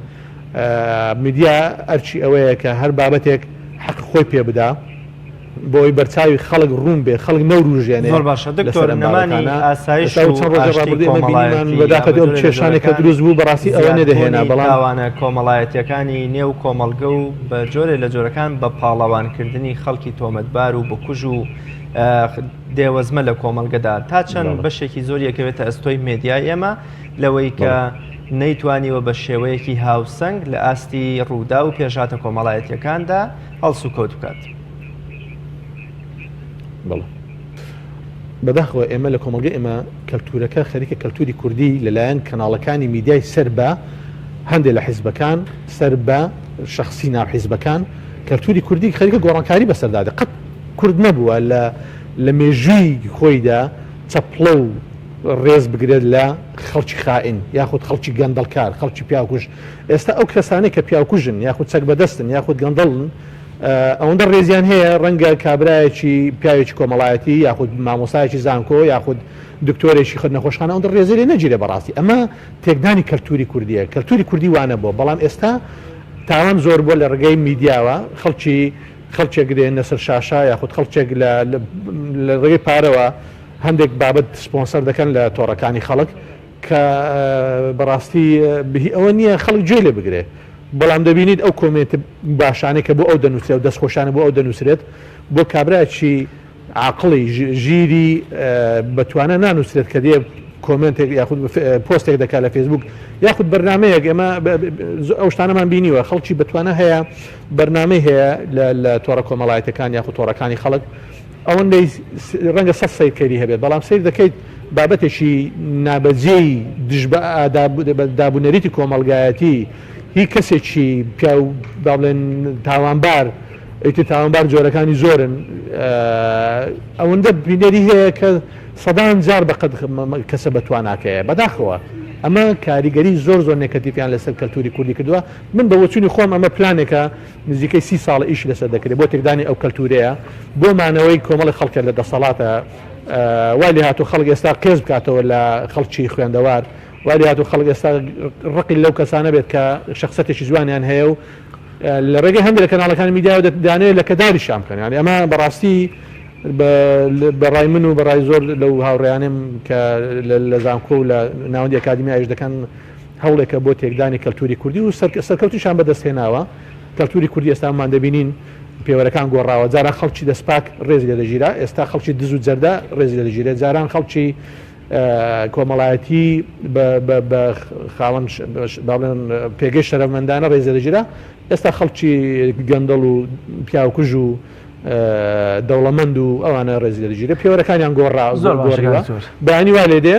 میدیا ئەرچی ئەوەیە کە هەر بابەتێک حەق خۆی پێ بدا بۆی بەرچاوی خەڵک ڕوون بێ خەڵک نەوروژێنێ دکتۆر نەمانی ئاسایش بەداخەت ئەو کێشانێک کە دروست بوو بەڕاستی ئەوە نەدەهێنا بەڵام ئەوانە کۆمەڵایەتیەکانی نێو کۆمەڵگە و بە جۆرێ لە جۆرەکان بە پاڵەوانکردنی خەڵکی تۆمەتبار و بکوژ و دێوەزمە لە کۆمەلگەدا تا چەند بەشێکی زۆریەکەوێتە ئەستۆی مێدیای ئێمە لەوەی کە نەیتوانیوە بە شێوەیەکی هاوسەنگ لە ئاستی ڕوودا و پێشاتە کۆمەڵایەتیەکاندا هەڵسو کەوت بکات. بەداخەوە ئێمە لە کۆمەلگە ئێمە کەلتورەکە خەریکە کەلتوری کوردی لەلایەن کەناڵەکانی میدیای سەر بە هەندێک لە حیزبەکان سەر بە شخصی ناو حیزبەکان کەلتوری کوردی خەریکە گۆڕانکاری بەسەردادە قەت کورد نەبووە لە مێژووی خۆیدا چەپڵە و ڕێز بگرێت لە خەڵکی خائین یاخود خەڵکی گەندەڵکار خەڵکی پیاکوش ئێستا ئەو کەسانێک کە پیاکوژن یاخود چەک بەدەستن یاخود گەندەڵن ئەوەندە ڕێزیان هەیە ڕەنگە کابرایەکی پیاوێکی کۆمەڵایەتی یاخود مامۆسایەکی زانکۆ یاخود دکتۆرێکی خود نەخۆشخانە ئەوەندە ڕێزی لێ نەگیرێ بەڕاستی ئەمە تێکدانی کەلتوری کوردیە کەلتوری کوردی وانە بۆ بەڵام ئێستا تاوان زۆر بۆ لە ڕێگەی میدیاوە خەڵکێک دێن لەسەر شاشا یاخود خەڵکێک لە ڕێگەی پارەوە هەندێک بابەت سپۆنسەر دەکەن لە تۆڕەکانی خەڵک کە بەڕاستی ئەوە نییە خەڵک گوێ لێ بگرێ بەڵام دەبینیت ئەو کۆمنت باشانێک کە بۆ ئەو دەنووسێت و دەستخۆشانە بۆ ئەو دەنووسرێت بۆ کابراکی عاقڵی ژیری بەتوانە نانووسێت کە دێ کۆمنتێک یاخود پۆستێک دەکات لە فێسبوک یاخود بەرنمەیەک ئێمە ئەو شتانەمان بینیوە خەڵکی بتوانە هەیە بەرنمەی هەیە لە تۆڕە کۆمەڵایەتەکان یاخود تۆڕەکانی خەڵک ئەوەندەی ڕەنگە سەد سەیرکەری هەبێت بەڵام سیر دەکەیت بابەتێکی نابەجێی دژ بە دابوونەریتی کۆمەلگایەتی هی کەسێکی پیا و با بڵێن تاوانبار ئەیتی تاوانبار جۆرەکانی زۆرن ئەوەندە بینەری هەیە کە سەدان جار بەقەد کەسە بەتواناکەیە بەداخەوە ئەمە کاریگەری زۆر نێکەتیفیان لەسەر کەلتوری کوردی کردووە من بە وەچوونی خۆم ئەمە پلانێکە نزیکەی 30 ساڵ ئیش لەسەر دەکرێت بۆ تێکدانی ئەو کەلتورەیە بۆ مانەوەی کۆمەڵی خەڵکە لە دەسەڵاتە وای هاتو خەڵک ئێستا قێز بکاتەوە لە خەڵکی خوێندەوار وای هاتو خەڵک ئێستا ڕقی لەو کەسانە بێت کە شخصەتێکی جوانیان هەیە و لە ڕێگەی هەندێک لە کەناڵەکانی میدیاوە دەدانێت لە کەداری شام بکەن یعنی ئەمە بەڕاستی بەڕای من و بەڕای زۆر لەو هاوڕێیانم کە لە زانکۆ و لە ناوەندی ئەکادمی ئاژ دەکەن هەوڵێکە بۆ تێکدانی کەلتوری کوردی و سەرکەوتیشان بەدەستهێناوە کەلتوری کوردی ئێستامان دەبینین پێوەرەکان گۆڕاوە جاران خەڵکی دەسپاک ڕێزی لە دەژیرا ئێستا خەڵکی دز و جەردا ڕێزی لە دەژیرێت جاران خەڵکی کۆمەڵایەتی بە خاوەن پێگەی شەرەفمەندانە ڕێزی لە دەژیرا ئێستا خەڵکی گەندەڵ و پیاوکوژ و دەوڵەمەند و ئەوانە ڕێزی لە دەژیرە پێوەرەکانیان گۆڕا زۆر گۆڕیوە بەیانی وا لێ دێ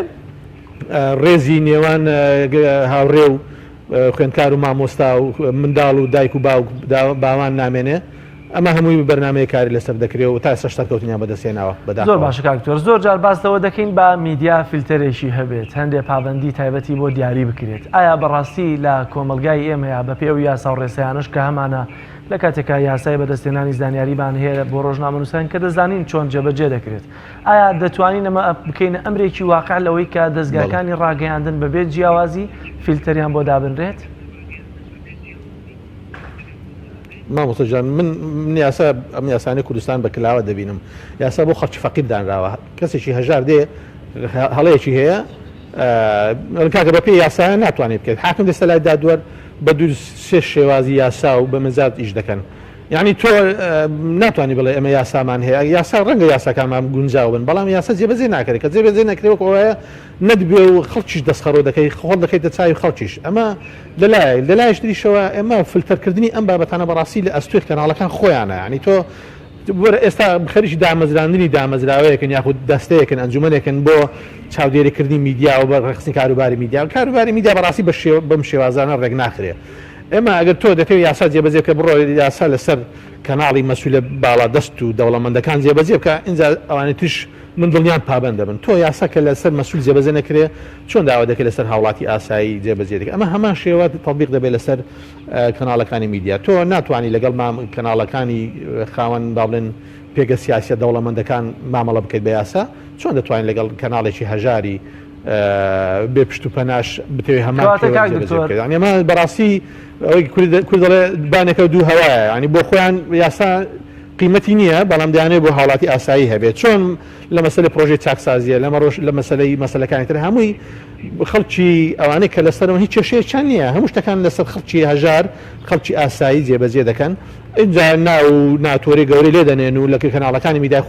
ڕێزی نێوان هاوڕێ و خوێندکار و مامۆستا و منداڵ و دایک و باوان نامێنێ ئەمە هەمووی بەرنمەیە کاری لەسەر دەکرێت و تا سەشتا کەوتنیان بەدەستێناوە بەدا زۆر باشە کاکتۆر زۆر جار باسەوە دەکەین بە میدیا فیلتەرێکی هەبێت هەندێک پابندی تایبەتی بۆ دیاری بکرێت ئایا بەڕاستی لە کۆمەلگای ئێمەیە بە پێ و یاسا و ڕێسەیانش کە هەمانە لە کاتێکا یاسای بەدەستێنانی زانیاریبان هەیە بۆ ڕۆژنامەنووسان کە دەزانین چۆن جێبەجێ دەکرێت ئایا دەتوانین ئەمە بکەینە ئەمرێکی واقع لەوەی کە دەستگاکانی ڕاگەیاندن بەبێت جیاوازی فیلتەریان بۆ دابنرێت مامۆستاجان من یاسانی کوردستان بە کلاوە دەبینم یاسا بۆ خەڵکی فەقیر دانراوە کەسێکی هەژار دێ هەڵەیەکی هەیە کاکە بە پێی یاسایە ناتوانێت بکەیت حاکم دەستە لای دادوەر بە دوو سێ شێوازی یاسا و بە مەزات ئیش دەکەن یعنی تۆ ناتوانانی بڵێ ئەمە یاسامان هەیە یاسا ڕەنگە یاساکانمان گونجاو بن بەڵام یاسا جێبەجێ ناکرێت کە جێبەجێ نەکرێت ئەوەیە نەدبێ و خەڵکیش دەستخەڕۆ دەکەی خۆڵ دەکەیتە چاوی خەڵکیش ئەمە لەلایەش تریشەوە ئێمە فلتەرکردنی ئەم بابەتانە بەڕاستی لە ئەستوێت کەناڵەکان خۆیانە ینی تۆ ئێستا خەریکی دامەزراندنی دامەزراوەیەکن یاخود دەستەیەکن ئەنجومەنێکن بۆ چاودێریکردنی میدیا و بە ڕخسنی کاروباری میدیا بەڕاستی بەم شێوازانە ڕێک ناخرێ ئێمە ئەگەر تۆ دەتەوێت یاسا جێبەجێ بکە بڕۆ یاسا لەسەر کەناڵی مەسوولە باڵا دەست و دەوڵەمەندەکان جێبەجێ بکە اینجا ئەوانە توش من دڵنیان پابند دەبن تۆ یاسا کە لەسەر مەسوول جێبەجێ نەکرێ چۆن داوا دەکەی لەسەر هاوڵاتی ئاسایی جێبەجێ دەکە ئەمە هەمان شێوە تەطبیق دەبێت لەسەر کەناڵەکانی میدیا تۆ ناتوانانی لەگەڵ کەناڵەکانی خاوەن با بڵێن پێگە سیاسە دەوڵەمەندەکان مامەڵە بکەیت بە یاسا چۆن دەتوانین لەگەڵ کەناڵێکی هەژاری بێ پشت و پەناش بتەوێت هەمان ئەمە بەڕاستی ئەوەی کورد دەڵێ بانێکە دوو هەوایە ینی بۆ خۆیان یاسا قیمەتی نییە بەڵام دەیانێت بۆ هاوڵاتی ئاسایی هەبێت چۆن لە مەسەلەی پرۆژەی چاکسازیە لە مەسەلەکانی تر هەمووی خەڵکی ئەوانەی کە لەسەرەوە هیچ کێشەیەکیان نییە هەموو شتەکان لەسەر خەڵکی هەژار خەڵکی ئاسایی جێبەجێ دەکەن اینجا ناو ناتۆری گەورەی لێ دەنێن و لە کەناڵەکانی میدیا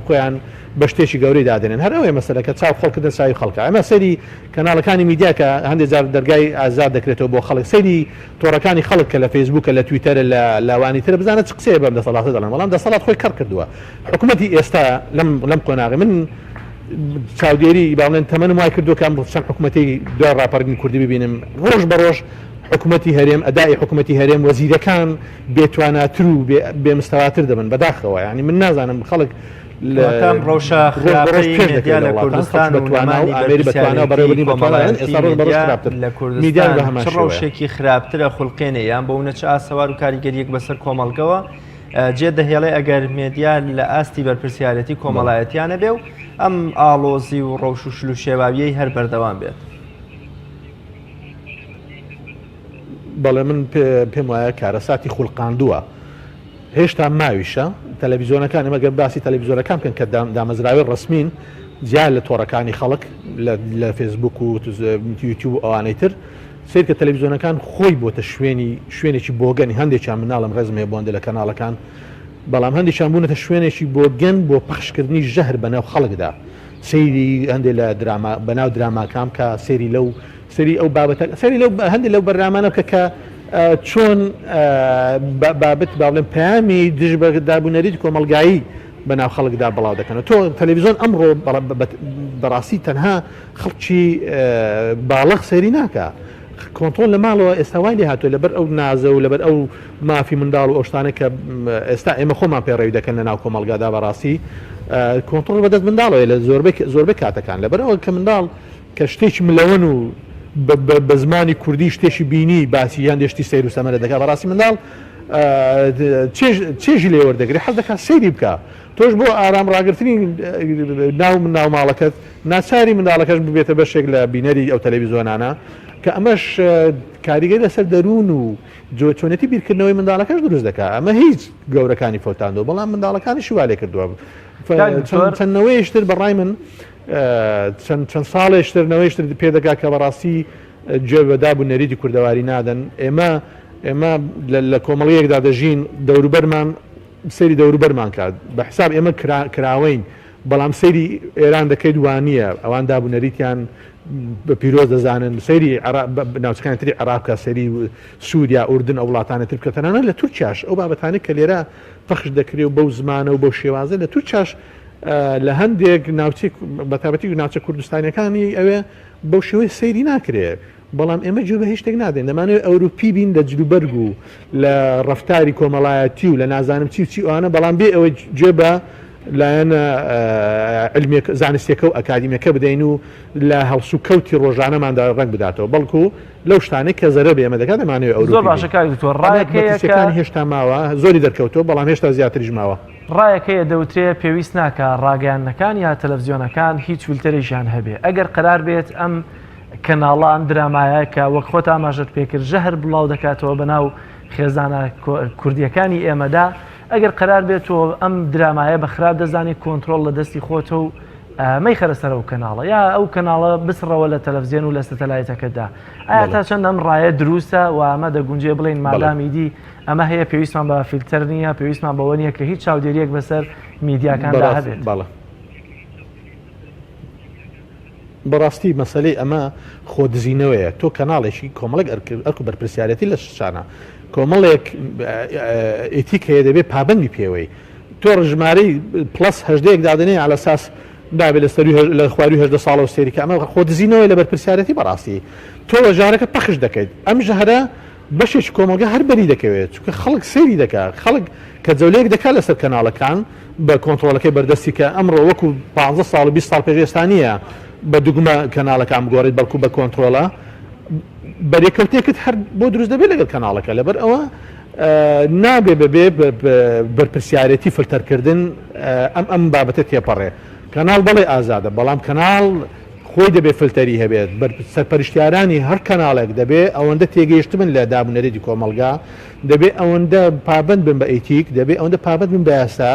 خۆیان بە شتێکی گەورەی دادنێن هەر ئەوەیە مەسەلەکە چاو خەڵکردن ساوی خەڵکە ئەمە سەری کەناڵەکانی میدیا کە هەندێک جار دەرگای ئازاد دەکرێتەوە بۆ خەڵک سەری تۆڕەکانی خەڵک کە لە فەیسبووکە لە تویتەرە لە لاوانی ترە بزانە چ قسەیە بەم دەسەڵاتە دەڵێن بەڵام دەسەڵات خۆی کار کردووە حکوومەتی ئێستا لەم قۆناغی من چاودێری باڵێن تەمەنم وای کردو کە چەند حکوومەتی دوای ڕاپەڕین کوردی ببینم ڕۆژ بە ڕۆژ حکوومەتی هەرێم ئەدای حکوومەتی هەرێم وەزیرەکان بێتواناتر و بێمستەواتر دەبن بەداخەوە ینی من نازانم خەڵک ڕەوشە خراپەی لە کوردستان بتوانە و ئامێری بتوانە بەڕێوەبردنی بەتوانە ئێستا ڕۆژ بە ڕۆژ خراپتر لە کوردستان چ ڕەوشێکی خراپترە خوڵقێنە یان بەونە چ ئاسەوار و کاریگەریەک بەسەر کۆمەڵگەوە جێ دەهێڵێ ئەگەر مێدیا لە ئاستی بەرپرسیارەتی کۆمەڵایەتیانە بێ و ئەم ئاڵۆزی و ڕەوش و شل و شێواویەی هەر بەردەوام بێت بەڵێ من پێم وایە کارەساتی خوڵقاندووە هێشتا ماویشە تەلەڤیزۆنەکان ئەمە گەر باسی تەلەڤیزۆنەکان بکەن کە دامەزراوی ڕسمین جیان لە تۆڕەکانی خەڵک لە فێسبوک و یوتیوب ئەوانەی تر سیر کە تەلەڤیزۆنەکان خۆی بۆتە شوێنێکی بۆگەنی هەندێکیان مناڵم ڕێزمێ بۆندە لە کەناڵەکان بەڵام هەندێکیان بوونەتە شوێنێکی بۆگەن بۆ پەخشکردنی ژەهر بەناو خەڵکدا سەیری هەندێک لە بەناو دراماکان کە سەری ئەو بابەتە سەری هەندێک لەو بەرنامانە بکە کە چۆن بابەت با بڵێن پەیامی دژ بە دابوونەریت کۆمەلگایی بەناو خەڵکدا بڵاو دەکەنەوە تۆ تەلەڤیزۆن ئەمڕۆ بەڕاستی تەنها خەڵکی باڵغ سەیری ناکە کۆنتۆل لە ماڵەوە ئێستاوای لێ هاتووە لەبەر ئەو نازە و لەبەر ئەو مافی منداڵ و ئەو شتانە کە ئێستا ئێمە خۆمان پێڕێوی دەکەن لە ناو کۆمەلگادا بەڕاستی کۆنتۆل بەدەست منداڵەوە لە زۆربەی کاتەکان لەبەر ئەوە کە منداڵ کە شتێکی ملەوەن و بە زمانی کوردی شتێکی بینی باسی یان دێشتی سیر و سەمەرە دەکات بەڕاستی منداڵ چێژی لێ وەردەگری حەز دەکات سەیری بکە تۆش بۆ ئارام ڕاگررتنی ناو ماڵەکەت ناچاری منداڵەکەش ببێتە بەشێک لە بینەری ئەو تەلەڤیزۆنانە کە ئەمەش کاریگەری لەسەر دەروون و چۆنێتی بیرکردنەوەی منداڵەکەش دروست دەکات ئەمە هیچ گەورەکانی فۆتاندۆ بەڵام منداڵەکانی شوالێ کردووە چەندنەوەیشتر بەڕای من چەند ساڵێشترنەوەیشتر پێدەگا کە بەڕاستی گوێ بەدابوو نەریتی کوردەواری نادەن ئێمە لە کۆمەڵیەکدا دەژین دەوروبەرمان سەیری دەوروبەرمان کات بە حساب ئێمە کراوەین بەڵام سەیری ئێران دەکەیت وانە ئەوان دابوونەریتیان بە پیرۆز دەزانن سەیری ناوچەکانی تری عراقکە سەری سووریا ئوردن ئەو وڵاتانە تر بکەتەنانە لە تورکیاش ئەو بابەتانی کە لێرە پەخش دەکرێت و بەو زمانە و بەو شێوازە لە تورکیاش لە هەندێک بەتابەتی و ناوچە کوردستانیەکانی ئەوێ بەو شێوەی سەیری ناکرێت بەڵام ئێمە جوێ بە هیچ شتێک نادێن دەمانوێت ئەوروپی بین لە جلوبەرگ و لە ڕەفتاری کۆمەڵایەتی و لە نازانم چی ئەوانە بەڵام بێ ئەوەی گوێ بە لایەنە زانستیەکە و ئەکادیمیەکە بدەین و لە هەڵسو کەوتی ڕۆژانەماندا ڕنگ بداتەوە بەڵکو لەو شتانێک کە زەرە بێمە دەکات دەمانوێت ئەو زۆر باشەکاری دکتۆر ڕایەکەیەکانی هێشتا ماوە زۆری دەرکەوتەوە بەڵام هێشتا زیاتریش ماوە ڕایەکەیە دەوترێت پێویست ناکە ڕاگەیاندنەکان یا تەلەڤیزیۆنەکان هیچ فیلتەرێکیان هەبێ ئەگەر قرار بێت ئەم کەناڵە ئەم درامایە کە وەک خۆت ئاماژەت پێکرد ژەهر بڵاو دەکاتەوە بەناو خێزانە کوردیەکانی ئێمەدا ئەگەر قرار بێتەوە ئەم درامایە بە خراپ دەزانێت کۆنتترۆل لە دەستی خۆتە و مەیخەرە سەر ئەو کەناڵە یا ئەو کەناڵە بسڕەوە لە تەلەڤیزیۆن و لە سەتەلایتەکەدا ئایا تا چەند ئەم ڕایە دروستە و ئەمە دەگونجێ بڵێن مادامیدی ئەمە هەیە پێویستمان بە فیلتەر نییە پێویستمان بەوە نییە کە هیچ چاودێریەک بەسەر میدیاکاندا هەبێت. بەڕاستی مەسلەی ئەمە خۆدزینەوەیە تۆ کەناڵێکی کۆمەڵک ئەرکو بەرپرسیارەتی لە شانە کۆمەڵێک ئێتیک هەیە دەبێت پابندی پێوەی تۆ ڕژمارەی پلس هەژدەیەک دادنێ على ئەساس دابێت لە خواروی هەژدە ساڵە و سێریکە ئەمە خۆدزینەوەی لە بەرپرسیارەتی بەڕاستی تۆ لە ژارەکە پەخش دەکەیت ئەم ژەهرە بەشێکی کۆمەلگە هەر بەری دەکەوێت چونکە خەڵک سەیری دەکات خەڵک کە جەولەیەک دەکات لەسەر کەناڵەکان بە کۆنتڕۆلەکەی بەردەستی کە ئەمڕۆ وەکو 15 ساڵ و 20 ساڵ پێشێستا نیە بە دوگمە کەناڵەکان بگۆڕیت بەڵکو بە کۆنتڕۆلە بەرێکەوتێکت هەر بۆ دروست دەبێت لەگەڵ کەناڵەکە لەبەر ئەوە نابێ بەبێ بەرپرسیارەتی فلتەرکردن ئەم بابەتە تێپەڕێ کەناڵ بەڵێ ئازادە بەڵام کەناڵ خۆی دەبێت فلتەری هەبێت سەرپەرشتیارانی هەر کەناڵێک دەبێت ئەوەندە تێگەیشتبن لە دابوونەرێتی کۆمەلگا دەبێت ئەوەندە پابند بن بە ئیتیک دەبێت ئەوەندە پابند بن بە یاسا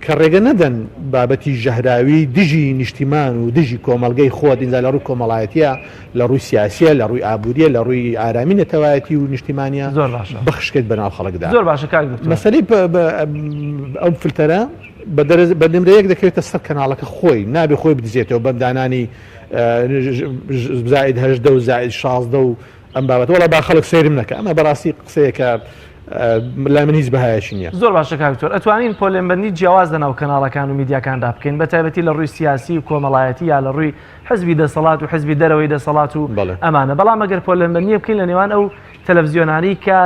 کە ڕێگە نەدەن بابەتی ژەهراوی دژی نیشتیمان و دژی کۆمەلگەی خۆت ئینجا لە ڕووی کۆمەڵایەتیە لە ڕووی سیاسیە لە ڕووی ئابووریە لە ڕووی ئارامی نەتەوایەتی و نیشتیمانیە زۆر باشە بەخشکێت بەناو خەڵکدا زۆر باشە کاک مەسەلەی ئەو فلتەرە بە نمرەیەک دەکەوێتە سەر کەناڵەکە خۆی نابێ خۆی بدزێتەوە بەم دانانی زائد هەژدە و زائد 16 و ئەم بابەت وەڵا با خەڵک سێرم نەکە ئەمە بەڕاستی قسەیەکە لای من هیچ بەهایەشی نییە. زۆر باشە کاکتۆر ئەتوانین پۆلێمبەندی جیاواز لەناو کەناڵەکان و میدیاکاندا بکەین بە تایبەتی لە ڕووی سیاسی و کۆمەڵایەتی یا لە ڕووی حزبی دەسەڵات و حزبی دەرەوەی دەسەڵات و ئەمانە بەڵام ئەگەر پۆلێمبەندی بکەین لە نێوان ئەو تەلەڤیزیۆنانی کە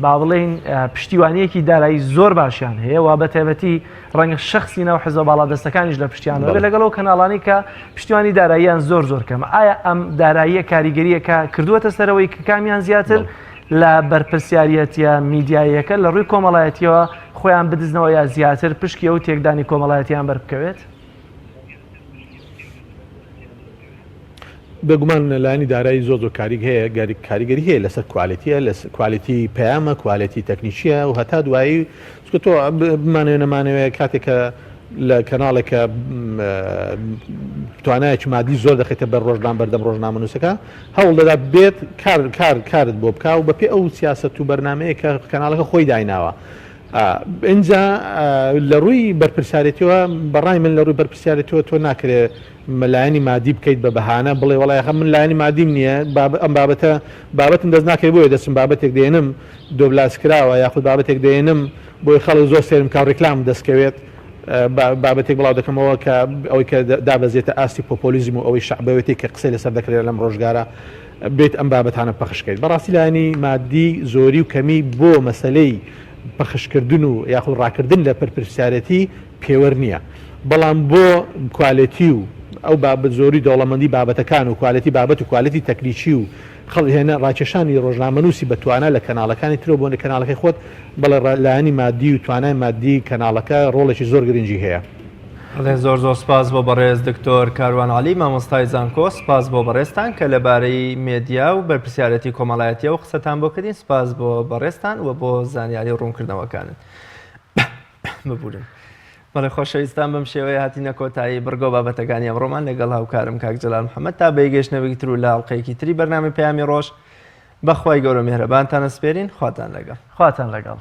با بڵێن پشتیوانیەکی دارایی زۆر باشیان هەیە و بە تایبەتی ڕەنگە شخصی ناو حزب باڵادەستەکانیش لە پشتیانەوە لەگەڵ ئەو کەناڵانی کە پشتیوانی داراییان زۆر کەمە ئایا ئەم داراییە کاریگەریەکە کردووەتە سەرەوەی کە کامیان زیاتر لە بەرپرسیاریەتە میدیایەکە لە ڕووی کۆمەڵایەتیەوە خۆیان بدزنەوە یا زیاتر پشکی ئەو تێکدانی کۆمەڵایەتیان بەربکەوێت؟ بەگومان لەلایەنی دارایی زۆر کاریگ هەیە کاریگەری هەیە لەسەر کوالەتیە لە کوالەتی پەیامە کوالەتی تەکنیکیە و هەتا دوایی تۆ بمانەوێ نەمانەوێت کاتێکە لە کەناڵێکە توانایەکی مادی زۆر دەخێتە بەر ڕۆژنامە بەردەم ڕۆژنامە نووسەکە هەوڵ دەدا بێت کارت بۆ بکە و بەپێ ئەو سیاست و بەرنامەیە کە کەناڵەکە خۆی دایناوە اینجا لە ڕووی بەرپرسیارەتیەوە بەڕای من لە ڕووی بەرپرسیارەتیەوە تۆ ناکرێت لایەنی مادی بکەیت بە بەهانە بڵێ وەڵای من لایەنی مادیم نییە ئەم بابەتم دەست ناکەی بۆیە دەچم بابەتێک دێنم دۆبلاسکراوە یاخود بابەتێک دێنم بۆی خەڵک زۆر سێرم کا ڕێکلام دەستکەوێت بابەتێک بڵاو دەکەمەوە کە ئەوەی کە دابەزێتە ئاستی پۆپۆلیزم و ئەوەی شعبەوێتی کە قسەی لەسەر دەکرێت لەم ڕۆژگارە بێت ئەم بابەتانە پەخشکەیت بەڕاستی لایەنی مادی زۆری و کەمی بۆ مەسەلەی پەخشکردن و یاخود ڕاکردن لە بەرپرسیارەتی پێوە نییە بەڵام بۆ کوالەتی و ئەو بابەت زۆری دەوڵەمەندی بابەتەکان و کوالەتی بابەت و کوالەتی تەکنیکی و هێنە ڕاکێشانی ڕۆژنامەنووسی بە توانە لە کەناڵەکانی ترۆ بۆ کەناڵەکەی خۆت بەڵێ لایەنی مادی و توانای مادی کەناڵەکە ڕۆڵێکی زۆر گرنگی هەیە. زۆر سپاس بۆ بەڕێز دکتۆر کاروان عەلی مامۆستای زانکۆ سپاس بۆ بەڕێستان کە لەبارەی مێدیا و بەرپرسیارەتی کۆمەڵایەتیە و قسەتان بۆ کردین سپاس بۆ بەڕێستان و بۆ زانیاری ڕوونکردنەوەکانت ببورن. بەڵێ خۆشەویستان بەم شێوەیە هاتینە کۆتایی بڕگۆ بابەتەکانی ئەمڕۆمان لەگەڵ هاوکارم کاک جەلال محەممەد تا بەیگەشتنەوەی تر و لە ئاڵلقەیەکی تری بەرنامەی پەیامی ڕۆژ بەخوای گەورە میهرەبانتان ئەسپێرین خواتان لەگەڵ.